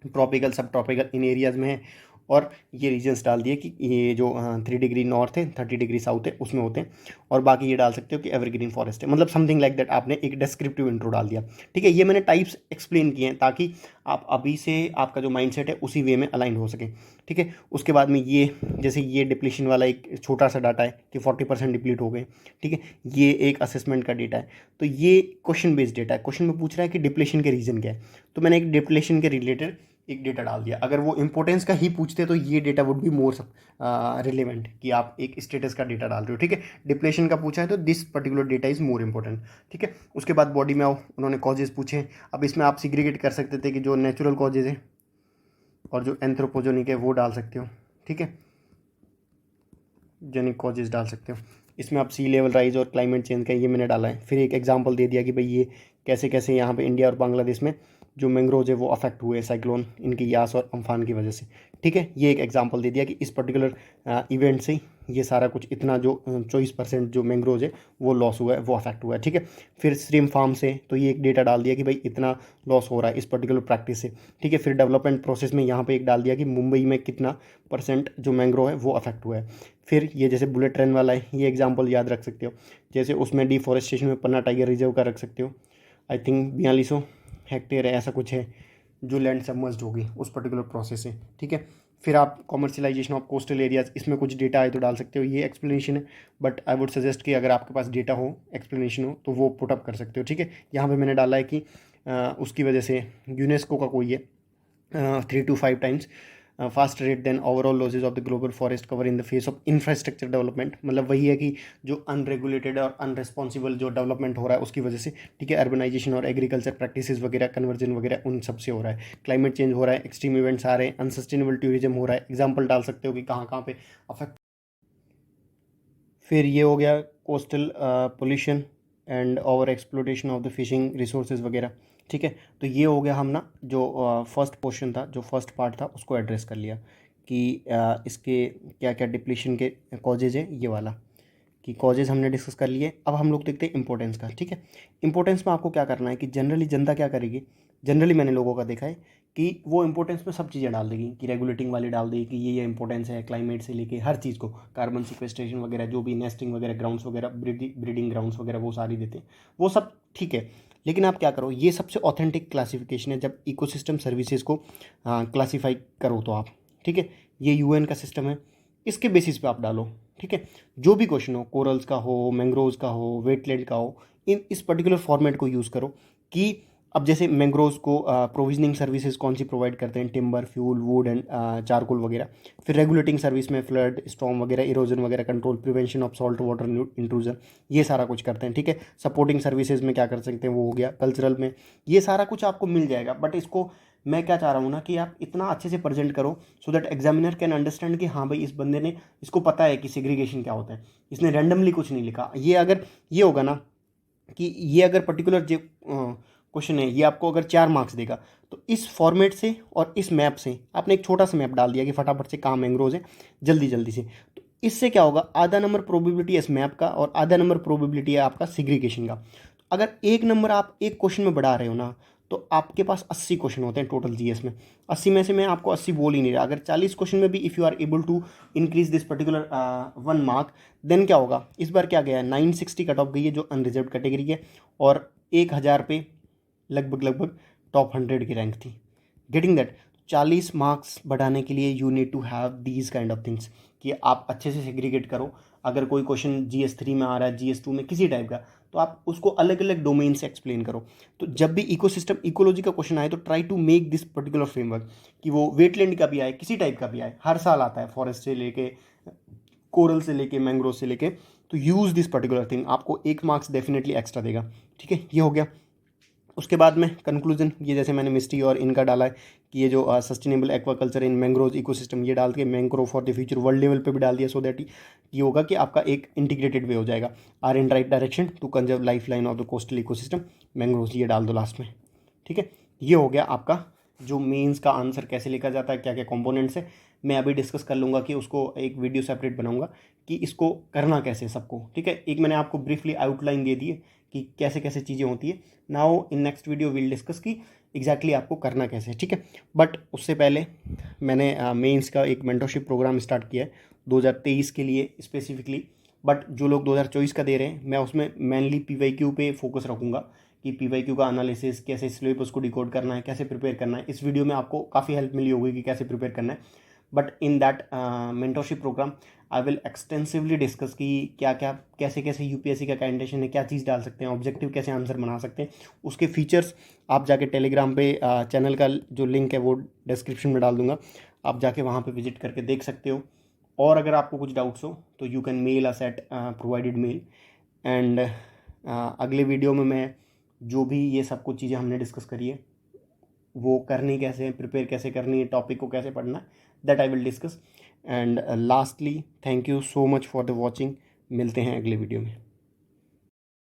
ट्रॉपिकल सब ट्रॉपिकल इन एरियाज़ में है, और ये रीजन्स डाल दिए कि ये जो 3 डिग्री नॉर्थ है 30 डिग्री साउथ है उसमें होते हैं, और बाकी ये डाल सकते हो कि एवरग्रीन फॉरेस्ट है, मतलब समथिंग लाइक दैट आपने एक डिस्क्रिप्टिव इंट्रो डाल दिया, ठीक है। ये मैंने टाइप्स एक्सप्लेन किए हैं ताकि आप अभी से आपका जो माइंडसेट है उसी वे में अलाइन हो सके, ठीक है। उसके बाद में ये जैसे ये डिप्लीशन वाला एक छोटा सा डाटा है कि 40% डिप्लीट हो गए, ठीक है। ये एक असेसमेंट का डेटा है, तो ये क्वेश्चन बेस्ड डेटा है, क्वेश्चन में पूछ रहा है कि डिप्लीशन के रीज़न क्या है, तो मैंने एक डिप्लीशन के रिलेटेड एक डेटा डाल दिया। अगर वो इंपॉर्टेंस का ही पूछते तो ये data would be more relevant कि आप एक स्टेटस का डेटा डाल रहे हो, ठीक है। डिप्लेशन का पूछा है तो this particular data is more important, ठीक है। उसके बाद बॉडी में आओ, उन्होंने कॉजेज पूछे। अब इसमें आप सिग्रीगेट कर सकते थे कि जो नेचुरल कॉजेज है और जो एंथ्रोपोजेनिक है वो डाल सकते हो, ठीक है, जेनिक कॉजेज डाल सकते हो। इसमें आप सी लेवल राइज और क्लाइमेट चेंज का ये मैंने डाला है। फिर एक एग्जांपल दे दिया कि भाई ये कैसे कैसे यहाँ पे इंडिया और बांग्लादेश में जो मैंग्रोव है वो अफेक्ट हुए साइक्लोन इनकी यास और अम्फान की वजह से, ठीक है। ये एक एग्जांपल दे दिया कि इस पर्टिकुलर इवेंट से ये सारा कुछ इतना जो 24% जो मैंग्रोव है वो लॉस हुआ है, वो अफेक्ट हुआ है, ठीक है। फिर स्ट्रीम फार्म से तो ये एक डेटा डाल दिया कि भाई इतना लॉस हो रहा है इस पर्टिकुलर प्रैक्टिस से, ठीक है। फिर डेवलपमेंट प्रोसेस में यहाँ पे एक डाल दिया कि मुंबई में कितना % जो मैंग्रोव है वो अफेक्ट हुआ है। फिर ये जैसे बुलेट ट्रेन वाला है, ये एग्जांपल याद रख सकते हो। जैसे उसमें डिफॉरेस्टेशन में पन्ना टाइगर रिजर्व का रख सकते हो, आई थिंक 4200 हेक्टेयर है ऐसा कुछ है जो लैंड सबमर्ज्ड होगी उस पर्टिकुलर प्रोसेस से, ठीक है। फिर आप कॉमर्शलाइजेशन ऑफ कोस्टल एरियाज, इसमें कुछ डेटा आए तो डाल सकते हो, ये एक्सप्लेनेशन है। बट आई वुड सजेस्ट कि अगर आपके पास डेटा हो, एक्सप्लेनेशन हो, तो वो पुटअप कर सकते हो, ठीक है। यहाँ पे मैंने डाला है कि उसकी वजह से यूनेस्को का कोई है 3 to 5 times fast rate then overall losses of the global forest cover in the face of infrastructure development, मतलब वही है कि जो अनरेगुलेटेड और अनरिस्पॉन्सिबल जो डेवलपमेंट हो रहा है उसकी वजह से, ठीक है। अर्बनाइजेशन और एग्रीकल्चर प्रैक्टिसेस वगैरह, कन्वर्जन वगैरह, उन सब से हो रहा है। क्लाइमेट चेंज हो रहा है, एक्सट्रीम इवेंट्स आ रहे हैं, अनसस्टेनेबल टूरिज्म हो रहा है, एग्जाम्पल डाल सकते हो कि कहाँ कहाँ पे अफेक्ट। फिर ये हो गया coastal pollution and over exploitation of the fishing resources वगैरह, ठीक है। तो ये हो गया हम ना जो फर्स्ट पोर्शन था, जो फर्स्ट पार्ट था उसको एड्रेस कर लिया कि इसके क्या क्या डिप्लीशन के कॉजेज है, ये वाला कि कॉजेज हमने डिस्कस कर लिए। अब हम लोग देखते हैं इंपॉर्टेंस का, ठीक है। इंपॉर्टेंस में आपको क्या करना है कि जनरली जनता क्या करेगी, जनरली मैंने लोगों का देखा है कि वो इंपॉर्टेंस में सब चीज़ें डाल देगी, कि रेगुलेटिंग वाली डाल देगी कि ये इंपॉर्टेंस है, क्लाइमेट से लेके हर चीज़ को, कार्बन सिक्वेस्ट्रेशन वगैरह, जो भी नेस्टिंग वगैरह ग्राउंड्स वगैरह, ब्रीडिंग ग्राउंड्स वगैरह वो सारी देते हैं, वो सब ठीक है। लेकिन आप क्या करो, ये सबसे ऑथेंटिक क्लासिफिकेशन है जब इकोसिस्टम सर्विसेज को क्लासीफाई करो तो आप, ठीक है। ये यूएन का सिस्टम है, इसके बेसिस पे आप डालो, ठीक है। जो भी क्वेश्चन हो, कोरल्स का हो, मैंग्रोव्स का हो, वेटलैंड का हो, इस पर्टिकुलर फॉर्मेट को यूज़ करो कि अब जैसे मैंग्रोव्स को प्रोविजनिंग सर्विसेज कौन सी प्रोवाइड करते हैं, timber, fuel, would and charcoal वगैरह। फिर रेगुलेटिंग सर्विस में फ्लड, स्टॉर्म वगैरह, इरोजन वगैरह control, prevention of salt water intrusion, ये सारा कुछ करते हैं, ठीक है। सपोर्टिंग सर्विसेज में क्या कर सकते हैं वो हो गया, कल्चरल में ये सारा कुछ आपको मिल जाएगा। बट इसको मैं क्या चाह रहा हूँ ना कि आप इतना अच्छे से प्रेजेंट करो so that examiner can understand कि हाँ भाई इस बंदे ने, इसको पता है कि सेग्रीगेशन क्या होता है, इसने रैंडमली कुछ नहीं लिखा। ये अगर ये होगा ना कि ये अगर पर्टिकुलर जो क्वेश्चन है ये आपको अगर 4 मार्क्स देगा, तो इस फॉर्मेट से और इस मैप से आपने एक छोटा सा मैप डाल दिया कि फटाफट से कहाँ मैंग्रोव्स है, जल्दी जल्दी से, तो इससे क्या होगा, आधा नंबर प्रोबेबिलिटी है इस मैप का और आधा नंबर प्रोबेबिलिटी है आपका सिग्रीगेशन का। अगर 1 नंबर आप एक क्वेश्चन में बढ़ा रहे हो ना, तो आपके पास 80 क्वेश्चन होते हैं टोटल जीएस में। 80 में से मैं आपको 80 बोल ही नहीं रहा, अगर 40 क्वेश्चन में भी if you are able to increase this particular 1 mark, then क्या होगा, इस बार क्या गया है 960 कट ऑफ गई है जो अनरिजर्व कैटेगरी है, और 1000 पे लगभग लगभग टॉप 100 की रैंक थी। गेटिंग दैट, 40 मार्क्स बढ़ाने के लिए you need to have these kind of things कि आप अच्छे से सेग्रीगेट करो। अगर कोई क्वेश्चन GS3 में आ रहा है, GS2 में किसी टाइप का, तो आप उसको अलग अलग डोमेन से एक्सप्लेन करो। तो जब भी इकोसिस्टम इकोलॉजी का क्वेश्चन आए तो try to make this particular framework कि वो वेटलैंड का भी आए, किसी टाइप का भी आए, हर साल आता है, फॉरेस्ट से लेके कोरल से लेके मैंग्रोव से लेके, तो यूज़ दिस पर्टिकुलर थिंग, आपको 1 मार्क्स डेफिनेटली एक्स्ट्रा देगा, ठीक है। ये हो गया। उसके बाद में कंक्लूजन, ये जैसे मैंने मिस्ट्री और इनका डाला है कि ये जो सस्टेनेबल एक्वाकल्चर इन मैंग्रोव इकोसिस्टम, ये डाल के mangrove for the future world level पे भी डाल दिया, सो दैट ये होगा कि आपका एक इंटीग्रेटेड वे हो जाएगा, are in right direction to conserve life line of the coastal ecosystem mangrove, ये डाल दो लास्ट में, ठीक है। ये हो गया आपका जो मेंस का आंसर कैसे लिखा जाता है, क्या क्या कंपोनेंट्स है। मैं अभी डिस्कस कर लूँगा कि उसको एक वीडियो सेपरेट बनाऊँगा कि इसको करना कैसे सबको, ठीक है। एक मैंने आपको ब्रीफली आउटलाइन दे दी है कि कैसे कैसे चीज़ें होती है। Now in next video will discuss कि एग्जैक्टली आपको करना कैसे है, ठीक है। बट उससे पहले मैंने मेंस का एक मेंटरशिप प्रोग्राम स्टार्ट किया है 2023 के लिए स्पेसिफिकली। बट जो लोग 2024 का दे रहे हैं, मैं उसमें मेनली PYQ पे फोकस रखूँगा कि PYQ का एनालिसिस, कैसे सिलेबस को डिकोड करना है, कैसे प्रिपेयर करना है। इस वीडियो में आपको काफ़ी हेल्प मिली होगी कि कैसे प्रिपेयर करना है। But in that mentorship program I will extensively discuss कि क्या क्या कैसे कैसे UPSC का कैंडिडेशन है, क्या चीज़ डाल सकते हैं, ऑब्जेक्टिव कैसे आंसर बना सकते हैं, उसके फीचर्स। आप जाके टेलीग्राम पे चैनल का जो लिंक है वो डिस्क्रिप्शन में डाल दूंगा, आप जाके वहाँ पे विजिट करके देख सकते हो। और अगर आपको कुछ डाउट्स हो तो you can mail us at provided mail. And अगले वीडियो में मैं जो भी ये सब कुछ चीज़ें हमने डिस्कस करी है वो करनी कैसे है, प्रिपेयर कैसे करनी है, टॉपिक को कैसे पढ़ना है, that I will discuss. And lastly thank you so much for the watching. मिलते हैं अगले वीडियो में।